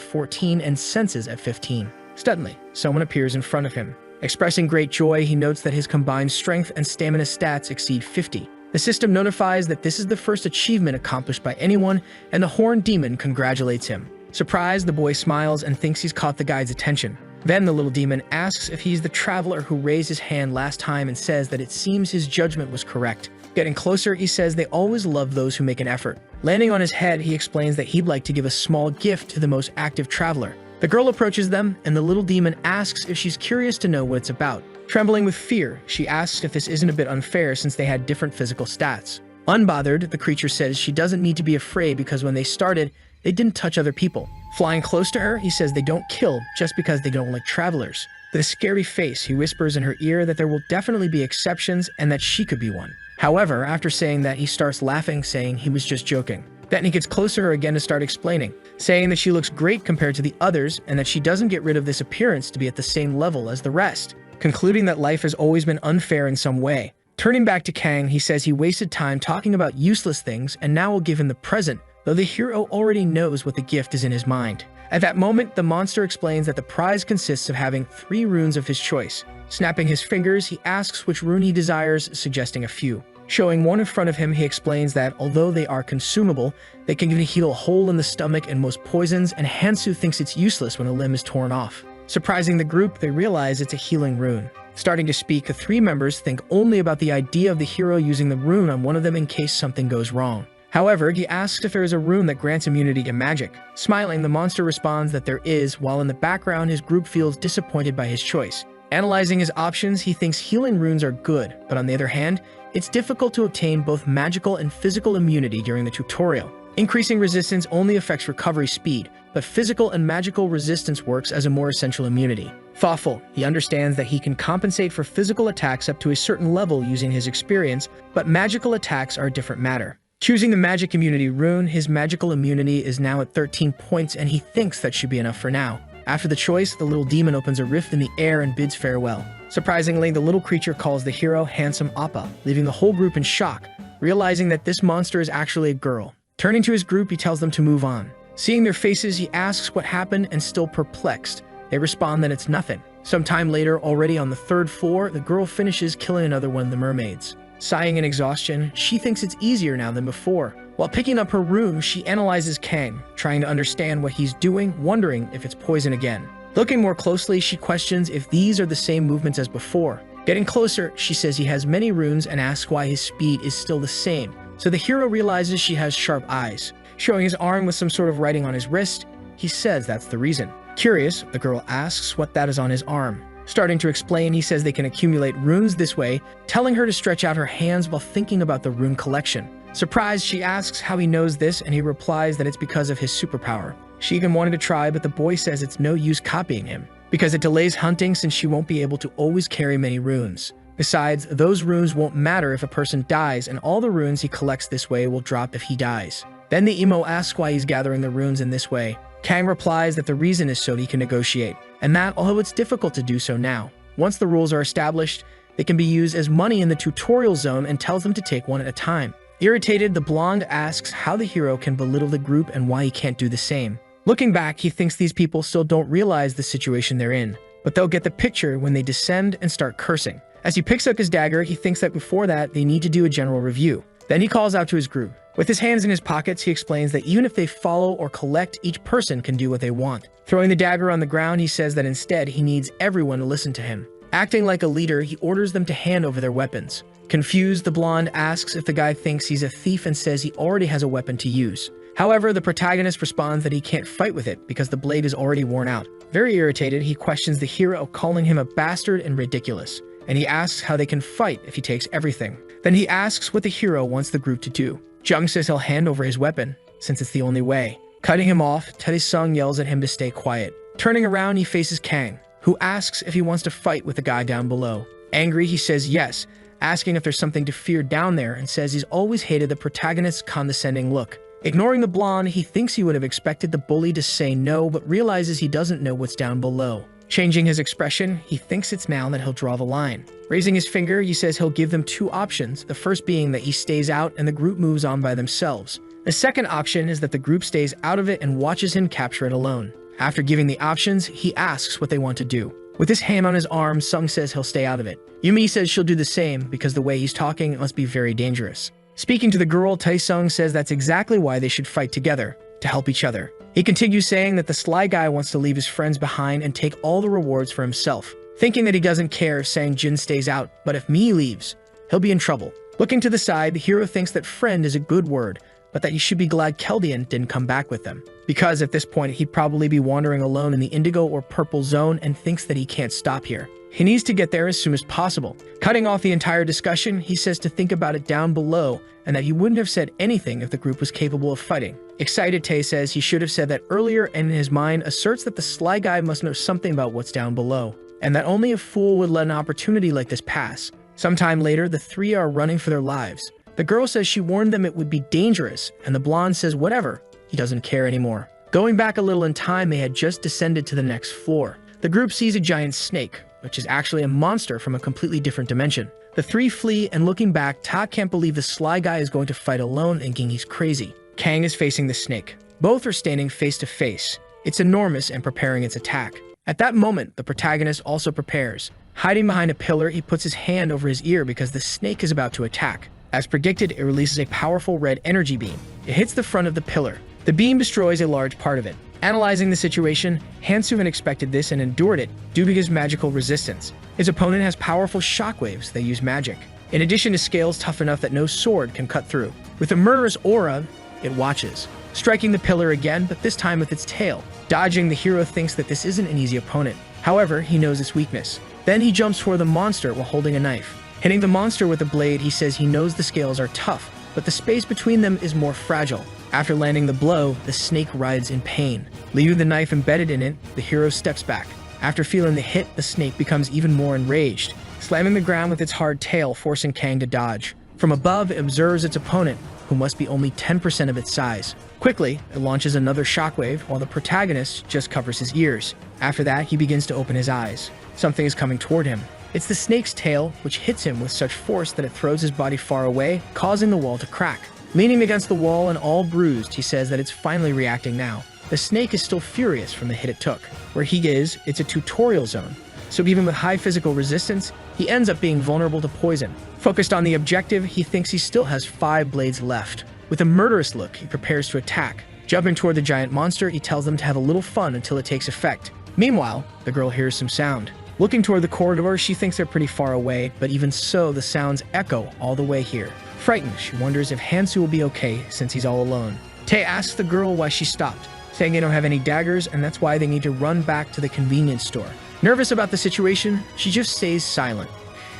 14, and senses at 15. Suddenly, someone appears in front of him. Expressing great joy, he notes that his combined strength and stamina stats exceed 50. The system notifies that this is the first achievement accomplished by anyone, and the Horned Demon congratulates him. Surprised, the boy smiles and thinks he's caught the guide's attention. Then the little demon asks if he's the traveler who raised his hand last time and says that it seems his judgment was correct. Getting closer, he says they always love those who make an effort. Landing on his head, he explains that he'd like to give a small gift to the most active traveler. The girl approaches them, and the little demon asks if she's curious to know what it's about. Trembling with fear, she asks if this isn't a bit unfair since they had different physical stats. Unbothered, the creature says she doesn't need to be afraid because when they started, they didn't touch other people. Flying close to her, he says they don't kill just because they don't like travelers. With a scary face, he whispers in her ear that there will definitely be exceptions and that she could be one. However, after saying that, he starts laughing, saying he was just joking. Then he gets closer to her again to start explaining, saying that she looks great compared to the others and that she doesn't get rid of this appearance to be at the same level as the rest, concluding that life has always been unfair in some way. Turning back to Kang, he says he wasted time talking about useless things and now will give him the present, though the hero already knows what the gift is in his mind. At that moment, the monster explains that the prize consists of having 3 runes of his choice. Snapping his fingers, he asks which rune he desires, suggesting a few. Showing one in front of him, he explains that although they are consumable, they can even heal a hole in the stomach and most poisons, and Hansu thinks it's useless when a limb is torn off. Surprising the group, they realize it's a healing rune. Starting to speak, the 3 members think only about the idea of the hero using the rune on one of them in case something goes wrong. However, he asks if there is a rune that grants immunity to magic. Smiling, the monster responds that there is, while in the background his group feels disappointed by his choice. Analyzing his options, he thinks healing runes are good, but on the other hand, It's difficult to obtain both magical and physical immunity during the tutorial. Increasing resistance only affects recovery speed, but physical and magical resistance works as a more essential immunity. Thoughtful, he understands that he can compensate for physical attacks up to a certain level using his experience, but magical attacks are a different matter. Choosing the magic immunity rune, his magical immunity is now at 13 points and he thinks that should be enough for now. After the choice, the little demon opens a rift in the air and bids farewell. Surprisingly, the little creature calls the hero handsome Appa, leaving the whole group in shock, realizing that this monster is actually a girl. Turning to his group, he tells them to move on. Seeing their faces, he asks what happened and still perplexed. They respond that it's nothing. Sometime later, already on the 3rd floor, the girl finishes killing another one of the mermaids. Sighing in exhaustion, she thinks it's easier now than before. While picking up her rune, she analyzes Kang, trying to understand what he's doing, wondering if it's poison again. Looking more closely, she questions if these are the same movements as before. Getting closer, she says he has many runes and asks why his speed is still the same. So the hero realizes she has sharp eyes. Showing his arm with some sort of writing on his wrist, he says that's the reason. Curious, the girl asks what that is on his arm. Starting to explain, he says they can accumulate runes this way, telling her to stretch out her hands while thinking about the rune collection. Surprised, she asks how he knows this, and he replies that it's because of his superpower. She even wanted to try, but the boy says it's no use copying him, because it delays hunting since she won't be able to always carry many runes. Besides, those runes won't matter if a person dies, and all the runes he collects this way will drop if he dies. Then the emo asks why he's gathering the runes in this way. Kang replies that the reason is so he can negotiate, and that although it's difficult to do so now, once the rules are established, they can be used as money in the tutorial zone and tells them to take one at a time. Irritated, the blonde asks how the hero can belittle the group and why he can't do the same. Looking back, he thinks these people still don't realize the situation they're in, but they'll get the picture when they descend and start cursing. As he picks up his dagger, he thinks that before that, they need to do a general review. Then he calls out to his group. With his hands in his pockets, he explains that even if they follow or collect, each person can do what they want. Throwing the dagger on the ground, he says that instead, he needs everyone to listen to him. Acting like a leader, he orders them to hand over their weapons. Confused, the blonde asks if the guy thinks he's a thief and says he already has a weapon to use. However, the protagonist responds that he can't fight with it because the blade is already worn out. Very irritated, he questions the hero, calling him a bastard and ridiculous, and he asks how they can fight if he takes everything. Then he asks what the hero wants the group to do. Jung says he'll hand over his weapon, since it's the only way. Cutting him off, Tae-sung yells at him to stay quiet. Turning around, he faces Kang, who asks if he wants to fight with the guy down below. Angry, he says yes, asking if there's something to fear down there, and says he's always hated the protagonist's condescending look. Ignoring the blonde, he thinks he would have expected the bully to say no, but realizes he doesn't know what's down below. Changing his expression, he thinks it's now that he'll draw the line. Raising his finger, he says he'll give them 2 options, the first being that he stays out and the group moves on by themselves. The second option is that the group stays out of it and watches him capture it alone. After giving the options, he asks what they want to do. With his hand on his arm, Sung says he'll stay out of it. Yumi says she'll do the same because the way he's talking it must be very dangerous. Speaking to the girl, Tae-sung says that's exactly why they should fight together, to help each other. He continues saying that the sly guy wants to leave his friends behind and take all the rewards for himself. Thinking that he doesn't care, saying Jin stays out, but if Mi leaves, he'll be in trouble. Looking to the side, the hero thinks that friend is a good word, but that he should be glad Keldian didn't come back with them, because at this point he'd probably be wandering alone in the indigo or purple zone and thinks that he can't stop here. He needs to get there as soon as possible. Cutting off the entire discussion, he says to think about it down below and that he wouldn't have said anything if the group was capable of fighting. Excited, Tae says he should have said that earlier and in his mind asserts that the sly guy must know something about what's down below, and that only a fool would let an opportunity like this pass. Sometime later, the 3 are running for their lives. The girl says she warned them it would be dangerous, and the blonde says whatever, he doesn't care anymore. Going back a little in time, they had just descended to the next floor. The group sees a giant snake, which is actually a monster from a completely different dimension. The 3 flee, and looking back, Ta can't believe the sly guy is going to fight alone, thinking he's crazy. Kang is facing the snake. Both are standing face to face. It's enormous and preparing its attack. At that moment, the protagonist also prepares. Hiding behind a pillar, he puts his hand over his ear because the snake is about to attack. As predicted, it releases a powerful red energy beam. It hits the front of the pillar. The beam destroys a large part of it. Analyzing the situation, Hansuhan expected this and endured it due to his magical resistance. His opponent has powerful shockwaves that use magic, in addition to scales tough enough that no sword can cut through. With a murderous aura, it watches, striking the pillar again, but this time with its tail. Dodging, the hero thinks that this isn't an easy opponent. However, he knows its weakness. Then he jumps toward the monster while holding a knife. Hitting the monster with the blade, he says he knows the scales are tough, but the space between them is more fragile. After landing the blow, the snake writhes in pain. Leaving the knife embedded in it, the hero steps back. After feeling the hit, the snake becomes even more enraged, slamming the ground with its hard tail, forcing Kang to dodge. From above, it observes its opponent, who must be only 10% of its size. Quickly, it launches another shockwave, while the protagonist just covers his ears. After that, he begins to open his eyes. Something is coming toward him. It's the snake's tail, which hits him with such force that it throws his body far away, causing the wall to crack. Leaning against the wall and all bruised, he says that it's finally reacting now. The snake is still furious from the hit it took. Where he is, it's a tutorial zone, so even with high physical resistance, he ends up being vulnerable to poison. Focused on the objective, he thinks he still has 5 blades left. With a murderous look, he prepares to attack. Jumping toward the giant monster, he tells them to have a little fun until it takes effect. Meanwhile, the girl hears some sound. Looking toward the corridor, she thinks they're pretty far away, but even so, the sounds echo all the way here. Frightened, she wonders if Hansu will be okay since he's all alone. Tae asks the girl why she stopped, saying they don't have any daggers and that's why they need to run back to the convenience store. Nervous about the situation, she just stays silent.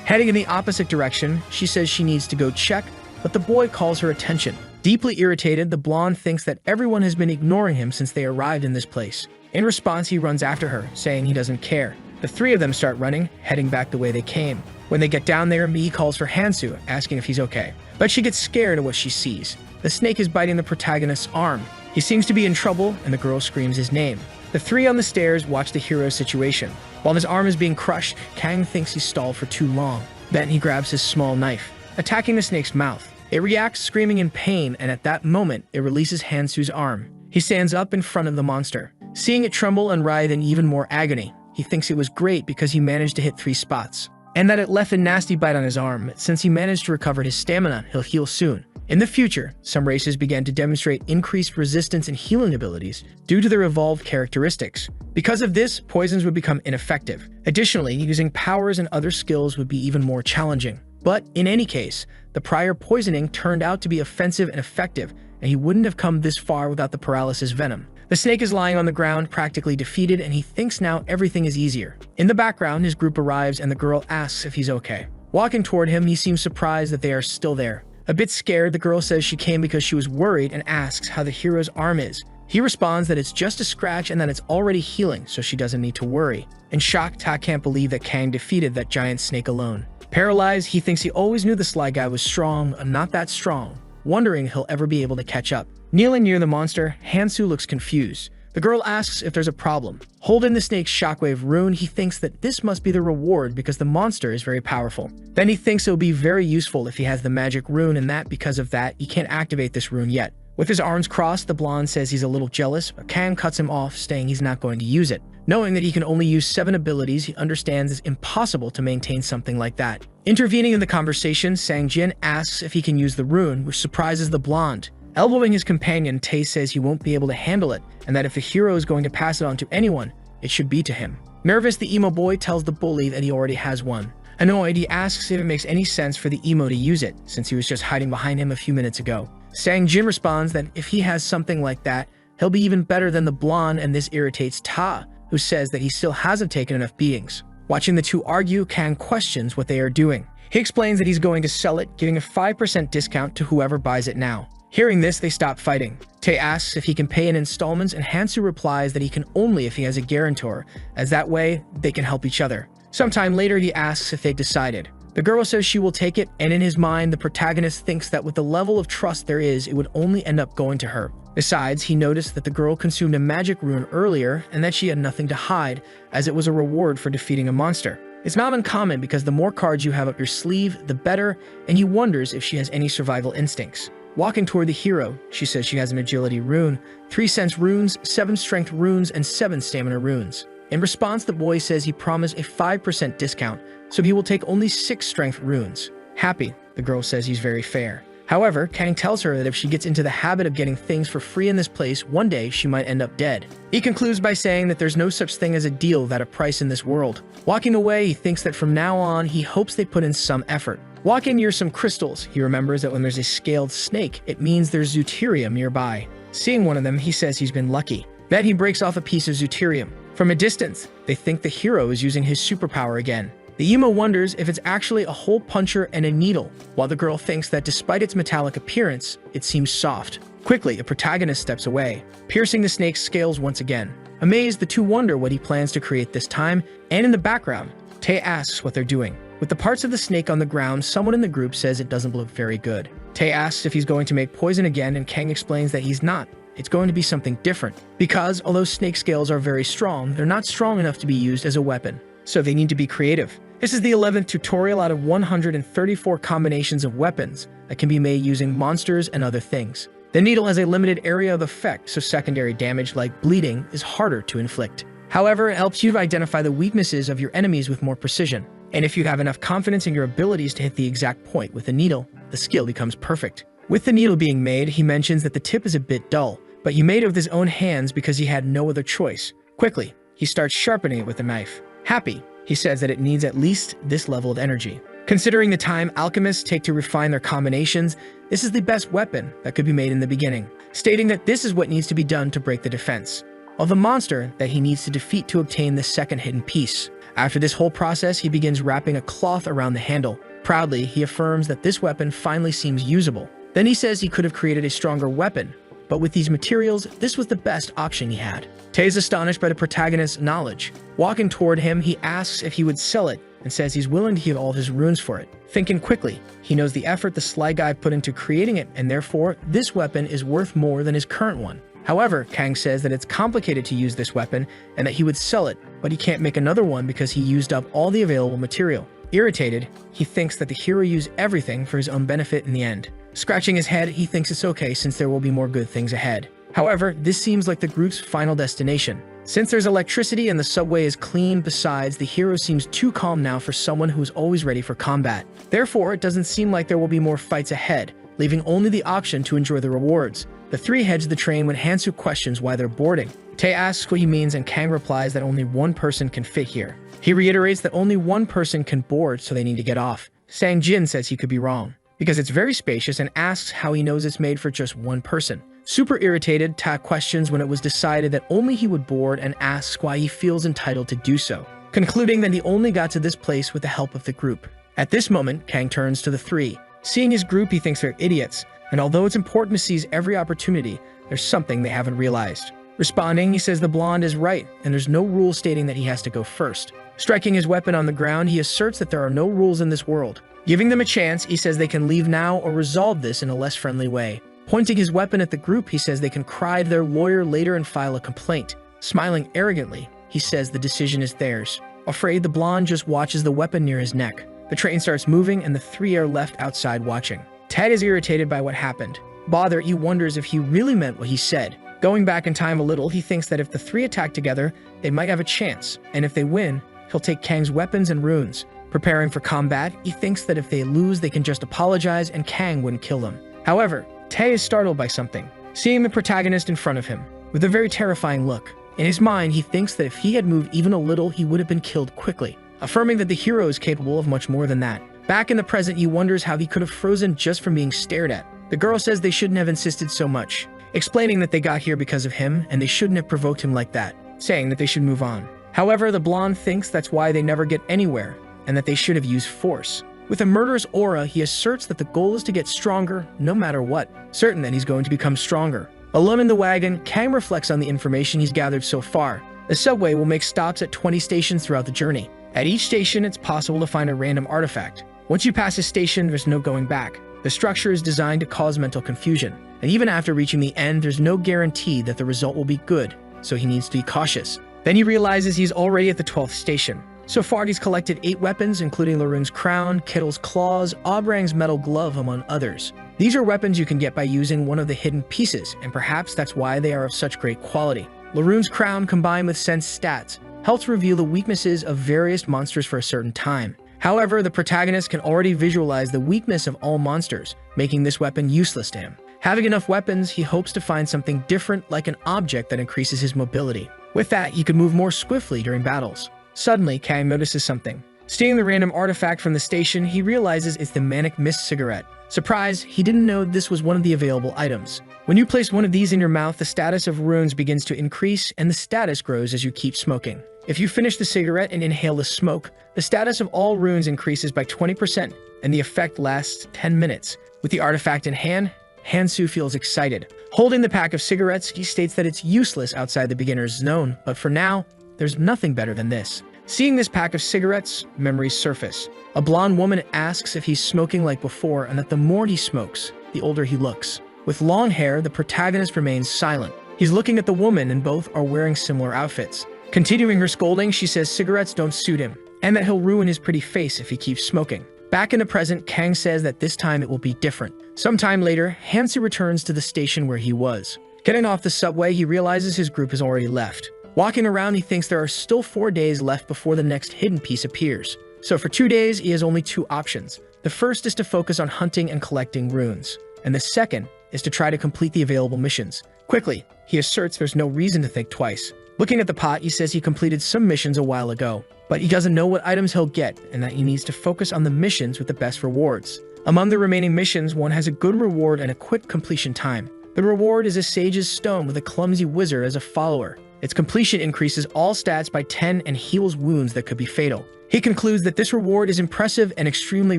Heading in the opposite direction, she says she needs to go check, but the boy calls her attention. Deeply irritated, the blonde thinks that everyone has been ignoring him since they arrived in this place. In response, he runs after her, saying he doesn't care. The 3 of them start running, heading back the way they came. When they get down there, Mi calls for Hansu, asking if he's okay. But she gets scared at what she sees. The snake is biting the protagonist's arm. He seems to be in trouble, and the girl screams his name. The 3 on the stairs watch the hero's situation. While his arm is being crushed, Kang thinks he stalled for too long. Then he grabs his small knife, attacking the snake's mouth. It reacts, screaming in pain, and at that moment, it releases Hansu's arm. He stands up in front of the monster. Seeing it tremble and writhe in even more agony, he thinks it was great because he managed to hit 3 spots, and that it left a nasty bite on his arm. Since he managed to recover his stamina, he'll heal soon. In the future, some races began to demonstrate increased resistance and healing abilities due to their evolved characteristics. Because of this, poisons would become ineffective. Additionally, using powers and other skills would be even more challenging. But in any case, the prior poisoning turned out to be offensive and effective, and he wouldn't have come this far without the paralysis venom. The snake is lying on the ground, practically defeated, and he thinks now everything is easier. In the background, his group arrives and the girl asks if he's okay. Walking toward him, he seems surprised that they are still there. A bit scared, the girl says she came because she was worried and asks how the hero's arm is. He responds that it's just a scratch and that it's already healing, so she doesn't need to worry. In shock, Ta can't believe that Kang defeated that giant snake alone. Paralyzed, he thinks he always knew the Sly Guy was strong, and not that strong, wondering if he'll ever be able to catch up. Kneeling near the monster, Hansu looks confused. The girl asks if there's a problem. Holding the snake's shockwave rune, he thinks that this must be the reward because the monster is very powerful. Then he thinks it will be very useful if he has the magic rune, and that because of that, he can't activate this rune yet. With his arms crossed, the blonde says he's a little jealous, but Kang cuts him off, saying he's not going to use it. Knowing that he can only use 7 abilities, he understands it's impossible to maintain something like that. Intervening in the conversation, Sang-jin asks if he can use the rune, which surprises the blonde. Elbowing his companion, Tae says he won't be able to handle it, and that if the hero is going to pass it on to anyone, it should be to him. Nervous, the emo boy tells the bully that he already has one. Annoyed, he asks if it makes any sense for the emo to use it, since he was just hiding behind him a few minutes ago. Sang-jin responds that if he has something like that, he'll be even better than the blonde, and this irritates Ta, who says that he still hasn't taken enough beatings. Watching the 2 argue, Kang questions what they are doing. He explains that he's going to sell it, giving a 5% discount to whoever buys it now. Hearing this, they stop fighting. Tae asks if he can pay in installments, and Hansu replies that he can only if he has a guarantor, as that way, they can help each other. Sometime later, he asks if they've decided. The girl says she will take it, and in his mind, the protagonist thinks that with the level of trust there is, it would only end up going to her. Besides, he noticed that the girl consumed a magic rune earlier, and that she had nothing to hide, as it was a reward for defeating a monster. It's not uncommon because the more cards you have up your sleeve, the better, and he wonders if she has any survival instincts. Walking toward the hero, she says she has an agility rune, 3 sense runes, 7 strength runes, and 7 stamina runes. In response, the boy says he promised a 5% discount, so he will take only 6 strength runes. Happy, the girl says he's very fair. However, Kang tells her that if she gets into the habit of getting things for free in this place, one day she might end up dead. He concludes by saying that there's no such thing as a deal without a price in this world. Walking away, he thinks that from now on, he hopes they put in some effort. Walking near some crystals, he remembers that when there's a scaled snake, it means there's Deuterium nearby. Seeing one of them, he says he's been lucky. Then he breaks off a piece of Deuterium. From a distance, they think the hero is using his superpower again. The emo wonders if it's actually a hole puncher and a needle, while the girl thinks that despite its metallic appearance, it seems soft. Quickly, the protagonist steps away, piercing the snake's scales once again. Amazed, the two wonder what he plans to create this time, and in the background, Tae asks what they're doing. With the parts of the snake on the ground, someone in the group says it doesn't look very good. Tae asks if he's going to make poison again, and Kang explains that he's not. It's going to be something different, because although snake scales are very strong, they're not strong enough to be used as a weapon, so they need to be creative. This is the 11th tutorial out of 134 combinations of weapons that can be made using monsters and other things. The needle has a limited area of effect, so secondary damage like bleeding is harder to inflict. However, it helps you to identify the weaknesses of your enemies with more precision. And if you have enough confidence in your abilities to hit the exact point with the needle, the skill becomes perfect. With the needle being made, he mentions that the tip is a bit dull, but he made it with his own hands because he had no other choice. Quickly, he starts sharpening it with a knife. Happy, he says that it needs at least this level of energy. Considering the time alchemists take to refine their combinations, this is the best weapon that could be made in the beginning, stating that this is what needs to be done to break the defense of the monster that he needs to defeat to obtain the second hidden piece. After this whole process, he begins wrapping a cloth around the handle. Proudly, he affirms that this weapon finally seems usable. Then he says he could have created a stronger weapon, but with these materials, this was the best option he had. Tae is astonished by the protagonist's knowledge. Walking toward him, he asks if he would sell it and says he's willing to give all his runes for it. Thinking quickly, he knows the effort the sly guy put into creating it, and therefore, this weapon is worth more than his current one. However, Kang says that it's complicated to use this weapon and that he would sell it, but he can't make another one because he used up all the available material. Irritated, he thinks that the hero used everything for his own benefit in the end. Scratching his head, he thinks it's okay since there will be more good things ahead. However, this seems like the group's final destination. Since there's electricity and the subway is clean, besides, the hero seems too calm now for someone who's always ready for combat. Therefore, it doesn't seem like there will be more fights ahead, leaving only the option to enjoy the rewards. The three head to the train when Hansu questions why they're boarding. Tae asks what he means and Kang replies that only one person can fit here. He reiterates that only one person can board, so they need to get off. Sang Jin says he could be wrong, because it's very spacious, and asks how he knows it's made for just one person. Super irritated, Ta questions when it was decided that only he would board and asks why he feels entitled to do so, concluding that he only got to this place with the help of the group. At this moment, Kang turns to the three. Seeing his group, he thinks they're idiots, and although it's important to seize every opportunity, there's something they haven't realized. Responding, he says the blonde is right, and there's no rule stating that he has to go first. Striking his weapon on the ground, he asserts that there are no rules in this world. Giving them a chance, he says they can leave now or resolve this in a less friendly way. Pointing his weapon at the group, he says they can cry to their lawyer later and file a complaint. Smiling arrogantly, he says the decision is theirs. Afraid, the blonde just watches the weapon near his neck. The train starts moving and the three are left outside watching. Ted is irritated by what happened. Bothered, he wonders if he really meant what he said. Going back in time a little, he thinks that if the three attack together, they might have a chance, and if they win, he'll take Kang's weapons and runes. Preparing for combat, he thinks that if they lose, they can just apologize and Kang wouldn't kill them. However, Tae is startled by something, seeing the protagonist in front of him, with a very terrifying look. In his mind, he thinks that if he had moved even a little, he would have been killed quickly, affirming that the hero is capable of much more than that. Back in the present, he wonders how he could have frozen just from being stared at. The girl says they shouldn't have insisted so much, explaining that they got here because of him and they shouldn't have provoked him like that, saying that they should move on. However, the blonde thinks that's why they never get anywhere, and that they should have used force. With a murderous aura, he asserts that the goal is to get stronger no matter what, certain that he's going to become stronger. Alone in the wagon, Kang reflects on the information he's gathered so far. The subway will make stops at 20 stations throughout the journey. At each station, it's possible to find a random artifact. Once you pass a station, there's no going back. The structure is designed to cause mental confusion, and even after reaching the end, there's no guarantee that the result will be good, so he needs to be cautious. Then he realizes he's already at the 12th station. So far, he's collected 8 weapons, including Laroon's crown, Kittle's claws, Obrang's metal glove, among others. These are weapons you can get by using one of the hidden pieces, and perhaps that's why they are of such great quality. Laroon's crown, combined with Sense stats, helps reveal the weaknesses of various monsters for a certain time. However, the protagonist can already visualize the weakness of all monsters, making this weapon useless to him. Having enough weapons, he hopes to find something different, like an object that increases his mobility. With that, he can move more swiftly during battles. Suddenly, Kang notices something. Stealing the random artifact from the station, he realizes it's the Manic Mist cigarette. Surprise, he didn't know this was one of the available items. When you place one of these in your mouth, the status of runes begins to increase, and the status grows as you keep smoking. If you finish the cigarette and inhale the smoke, the status of all runes increases by 20%, and the effect lasts 10 minutes. With the artifact in hand, Hansu feels excited. Holding the pack of cigarettes, he states that it's useless outside the beginner's zone, but for now, there's nothing better than this. Seeing this pack of cigarettes, memories surface. A blonde woman asks if he's smoking like before and that the more he smokes, the older he looks. With long hair, the protagonist remains silent. He's looking at the woman and both are wearing similar outfits. Continuing her scolding, she says cigarettes don't suit him, and that he'll ruin his pretty face if he keeps smoking. Back in the present, Kang says that this time it will be different. Sometime later, Hansu returns to the station where he was. Getting off the subway, he realizes his group has already left. Walking around, he thinks there are still 4 days left before the next hidden piece appears. So for 2 days, he has only 2 options. The first is to focus on hunting and collecting runes, and the second is to try to complete the available missions. Quickly, he asserts there's no reason to think twice. Looking at the pot, he says he completed some missions a while ago, but he doesn't know what items he'll get and that he needs to focus on the missions with the best rewards. Among the remaining missions, one has a good reward and a quick completion time. The reward is a sage's stone with a clumsy wizard as a follower. Its completion increases all stats by 10 and heals wounds that could be fatal. He concludes that this reward is impressive and extremely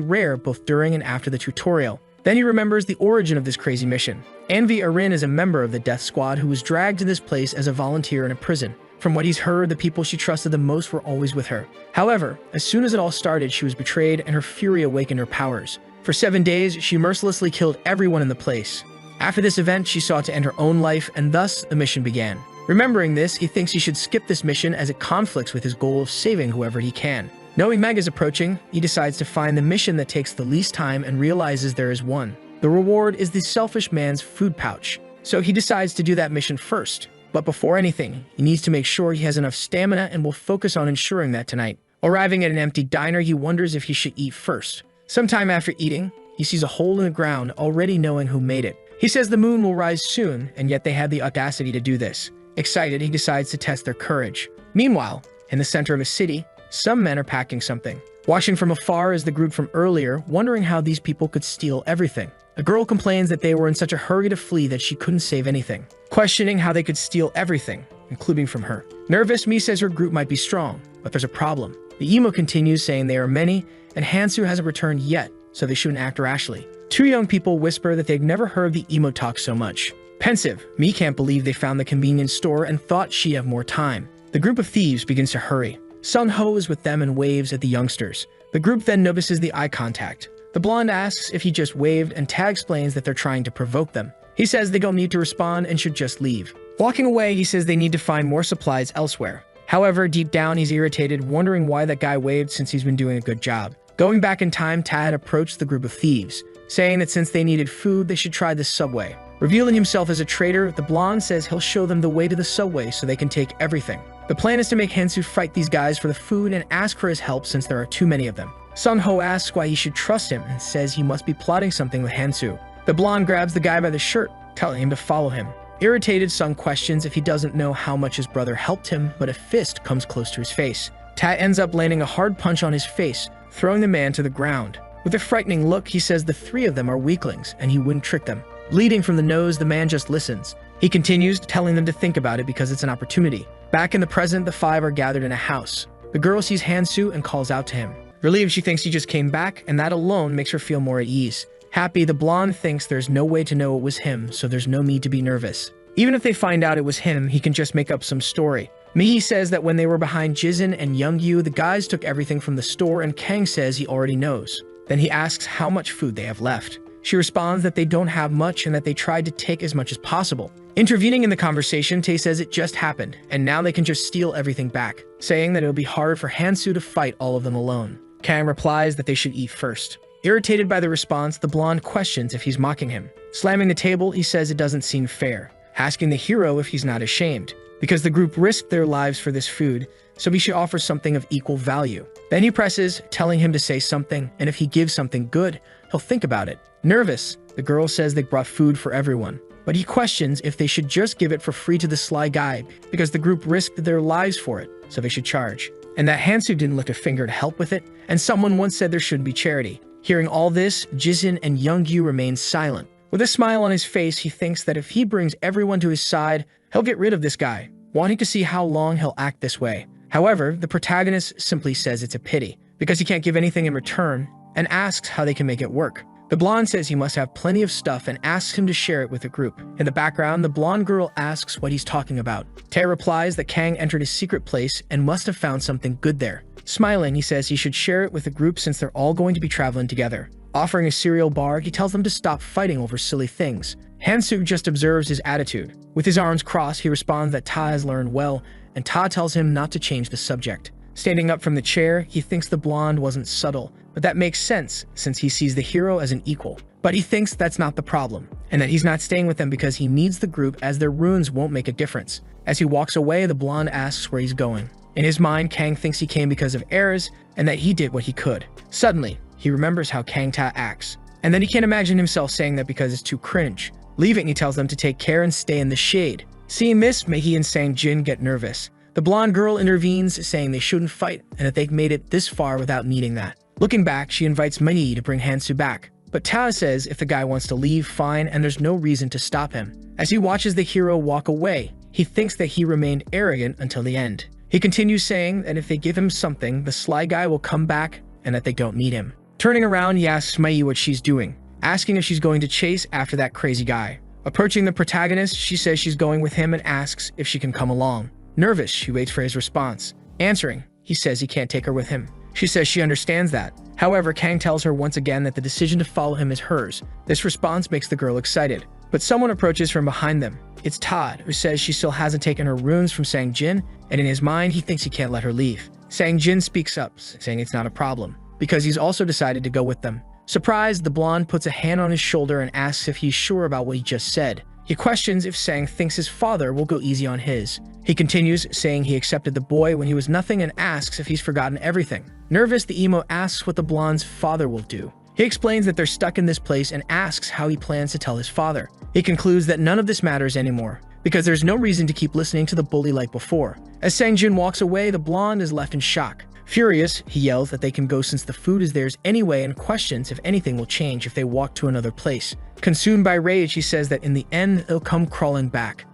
rare both during and after the tutorial. Then he remembers the origin of this crazy mission. Anvi Arin is a member of the Death Squad who was dragged to this place as a volunteer in a prison. From what he's heard, the people she trusted the most were always with her. However, as soon as it all started, she was betrayed and her fury awakened her powers. For 7 days, she mercilessly killed everyone in the place. After this event, she sought to end her own life, and thus the mission began. Remembering this, he thinks he should skip this mission as it conflicts with his goal of saving whoever he can. Knowing Meg is approaching, he decides to find the mission that takes the least time and realizes there is one. The reward is the selfish man's food pouch. So he decides to do that mission first. But before anything, he needs to make sure he has enough stamina and will focus on ensuring that tonight. Arriving at an empty diner, he wonders if he should eat first. Sometime after eating, he sees a hole in the ground, already knowing who made it. He says the moon will rise soon, and yet they had the audacity to do this. Excited, he decides to test their courage. Meanwhile, in the center of a city, some men are packing something. Watching from afar is the group from earlier, wondering how these people could steal everything. A girl complains that they were in such a hurry to flee that she couldn't save anything, questioning how they could steal everything, including from her. Nervous, Mi says her group might be strong, but there's a problem. The emo continues saying they are many, and Hansu hasn't returned yet, so they shouldn't act rashly. 2 young people whisper that they've never heard the emo talk so much. Pensive, Mi can't believe they found the convenience store and thought she'd have more time. The group of thieves begins to hurry. Sun Ho is with them and waves at the youngsters. The group then notices the eye contact. The blonde asks if he just waved, and Ta explains that they're trying to provoke them. He says they don't need to respond and should just leave. Walking away, he says they need to find more supplies elsewhere. However, deep down, he's irritated, wondering why that guy waved since he's been doing a good job. Going back in time, Ta had approached the group of thieves, saying that since they needed food, they should try the subway. Revealing himself as a traitor, the blonde says he'll show them the way to the subway so they can take everything. The plan is to make Hansu fight these guys for the food and ask for his help since there are too many of them. Sun Ho asks why he should trust him and says he must be plotting something with Hansu. The blonde grabs the guy by the shirt, telling him to follow him. Irritated, Sun questions if he doesn't know how much his brother helped him, but a fist comes close to his face. Ta ends up landing a hard punch on his face, throwing the man to the ground. With a frightening look, he says the 3 of them are weaklings and he wouldn't trick them. Bleeding from the nose, the man just listens. He continues, telling them to think about it because it's an opportunity. Back in the present, the 5 are gathered in a house. The girl sees Hansu and calls out to him. Relieved, she thinks he just came back, and that alone makes her feel more at ease. Happy, the blonde thinks there's no way to know it was him, so there's no need to be nervous. Even if they find out it was him, he can just make up some story. Mihi says that when they were behind Jizin and Youngyu, the guys took everything from the store, and Kang says he already knows. Then he asks how much food they have left. She responds that they don't have much and that they tried to take as much as possible. Intervening in the conversation, Tae says it just happened, and now they can just steal everything back, saying that it'll be hard for Hansu to fight all of them alone. Kang replies that they should eat first. Irritated by the response, the blonde questions if he's mocking him. Slamming the table, he says it doesn't seem fair, asking the hero if he's not ashamed, because the group risked their lives for this food, so he should offer something of equal value. Then he presses, telling him to say something, and if he gives something good, he'll think about it. Nervous, the girl says they brought food for everyone, but he questions if they should just give it for free to the sly guy because the group risked their lives for it, so they should charge. And that Hansu didn't lift a finger to help with it, and someone once said there shouldn't be charity. Hearing all this, Jizin and Youngyu remain silent. With a smile on his face, he thinks that if he brings everyone to his side, he'll get rid of this guy, wanting to see how long he'll act this way. However, the protagonist simply says it's a pity, because he can't give anything in return, and asks how they can make it work. The blonde says he must have plenty of stuff and asks him to share it with the group. In the background, the blonde girl asks what he's talking about. Tae replies that Kang entered his secret place and must have found something good there. Smiling, he says he should share it with the group since they're all going to be traveling together. Offering a cereal bar, he tells them to stop fighting over silly things. Hansu just observes his attitude. With his arms crossed, he responds that Ta has learned well, and Ta tells him not to change the subject. Standing up from the chair, he thinks the blonde wasn't subtle, but that makes sense since he sees the hero as an equal. But he thinks that's not the problem, and that he's not staying with them because he needs the group as their runes won't make a difference. As he walks away, the blonde asks where he's going. In his mind, Kang thinks he came because of errors and that he did what he could. Suddenly, he remembers how Kang Ta acts, and then he can't imagine himself saying that because it's too cringe. Leaving, he tells them to take care and stay in the shade. Seeing this, Mei and Sang-jin get nervous. The blonde girl intervenes, saying they shouldn't fight and that they've made it this far without needing that. Looking back, she invites Mei to bring Hansu back, but Ta says if the guy wants to leave, fine, and there's no reason to stop him. As he watches the hero walk away, he thinks that he remained arrogant until the end. He continues saying that if they give him something, the sly guy will come back and that they don't need him. Turning around, he asks Mei what she's doing, asking if she's going to chase after that crazy guy. Approaching the protagonist, she says she's going with him and asks if she can come along. Nervous, she waits for his response. Answering, he says he can't take her with him. She says she understands that. However, Kang tells her once again that the decision to follow him is hers. This response makes the girl excited, but someone approaches from behind them. It's Todd, who says she still hasn't taken her runes from Sang-jin, and in his mind, he thinks he can't let her leave. Sang-jin speaks up, saying it's not a problem, because he's also decided to go with them. Surprised, the blonde puts a hand on his shoulder and asks if he's sure about what he just said. He questions if Sang thinks his father will go easy on his. He continues, saying he accepted the boy when he was nothing and asks if he's forgotten everything. Nervous, the emo asks what the blonde's father will do. He explains that they're stuck in this place and asks how he plans to tell his father. He concludes that none of this matters anymore, because there's no reason to keep listening to the bully like before. As Sang-jin walks away, the blonde is left in shock. Furious, he yells that they can go since the food is theirs anyway and questions if anything will change if they walk to another place. Consumed by rage, he says that in the end, they'll come crawling back.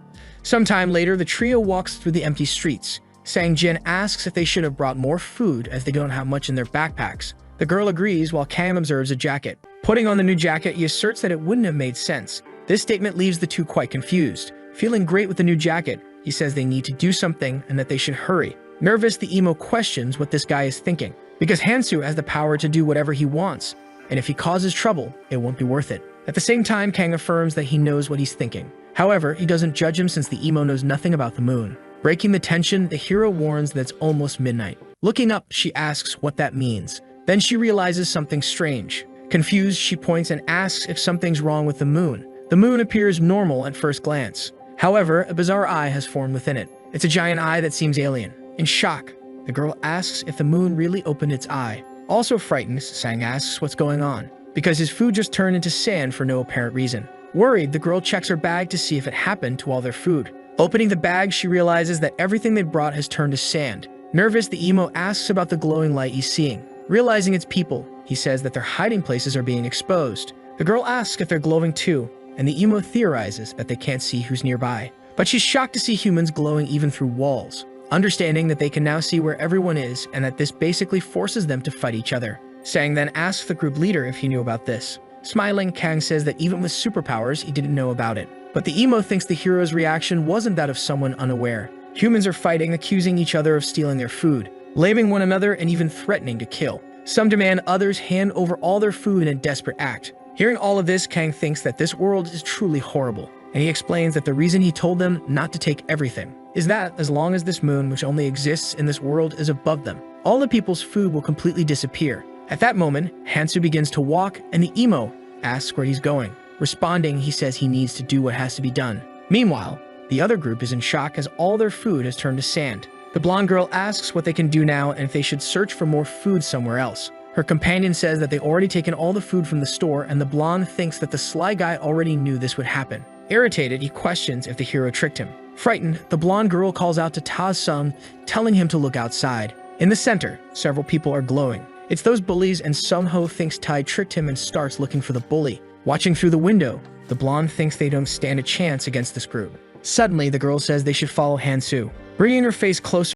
Sometime later, the trio walks through the empty streets. Sang-jin asks if they should have brought more food as they don't have much in their backpacks. The girl agrees while Kang observes a jacket. Putting on the new jacket, he asserts that it wouldn't have made sense. This statement leaves the two quite confused. Feeling great with the new jacket, he says they need to do something and that they should hurry. Nervous, the emo questions what this guy is thinking, because Hansu has the power to do whatever he wants, and if he causes trouble, it won't be worth it. At the same time, Kang affirms that he knows what he's thinking. However, he doesn't judge him since the emo knows nothing about the moon. Breaking the tension, the hero warns that it's almost midnight. Looking up, she asks what that means. Then she realizes something strange. Confused, she points and asks if something's wrong with the moon. The moon appears normal at first glance. However, a bizarre eye has formed within it. It's a giant eye that seems alien. In shock, the girl asks if the moon really opened its eye. Also frightened, Sang asks what's going on, because his food just turned into sand for no apparent reason. Worried, the girl checks her bag to see if it happened to all their food. Opening the bag, she realizes that everything they brought has turned to sand. Nervous, the emo asks about the glowing light he's seeing. Realizing it's people, he says that their hiding places are being exposed. The girl asks if they're glowing too, and the emo theorizes that they can't see who's nearby. But she's shocked to see humans glowing even through walls. Understanding that they can now see where everyone is and that this basically forces them to fight each other. Sang then asks the group leader if he knew about this. Smiling, Kang says that even with superpowers, he didn't know about it. But the emo thinks the hero's reaction wasn't that of someone unaware. Humans are fighting, accusing each other of stealing their food, blaming one another, and even threatening to kill. Some demand others hand over all their food in a desperate act. Hearing all of this, Kang thinks that this world is truly horrible, and he explains that the reason he told them not to take everything is that as long as this moon, which only exists in this world, is above them, all the people's food will completely disappear. At that moment, Hansu begins to walk, and the emo asks where he's going. Responding, he says he needs to do what has to be done. Meanwhile, the other group is in shock as all their food has turned to sand. The blonde girl asks what they can do now and if they should search for more food somewhere else. Her companion says that they already taken all the food from the store, and the blonde thinks that the sly guy already knew this would happen. Irritated, he questions if the hero tricked him. Frightened, the blonde girl calls out to Ta's son, telling him to look outside. In the center, several people are glowing. It's those bullies, and Sung-ho thinks Tai tricked him and starts looking for the bully. Watching through the window, the blonde thinks they don't stand a chance against this group. Suddenly, the girl says they should follow Hansu. Bringing her face closer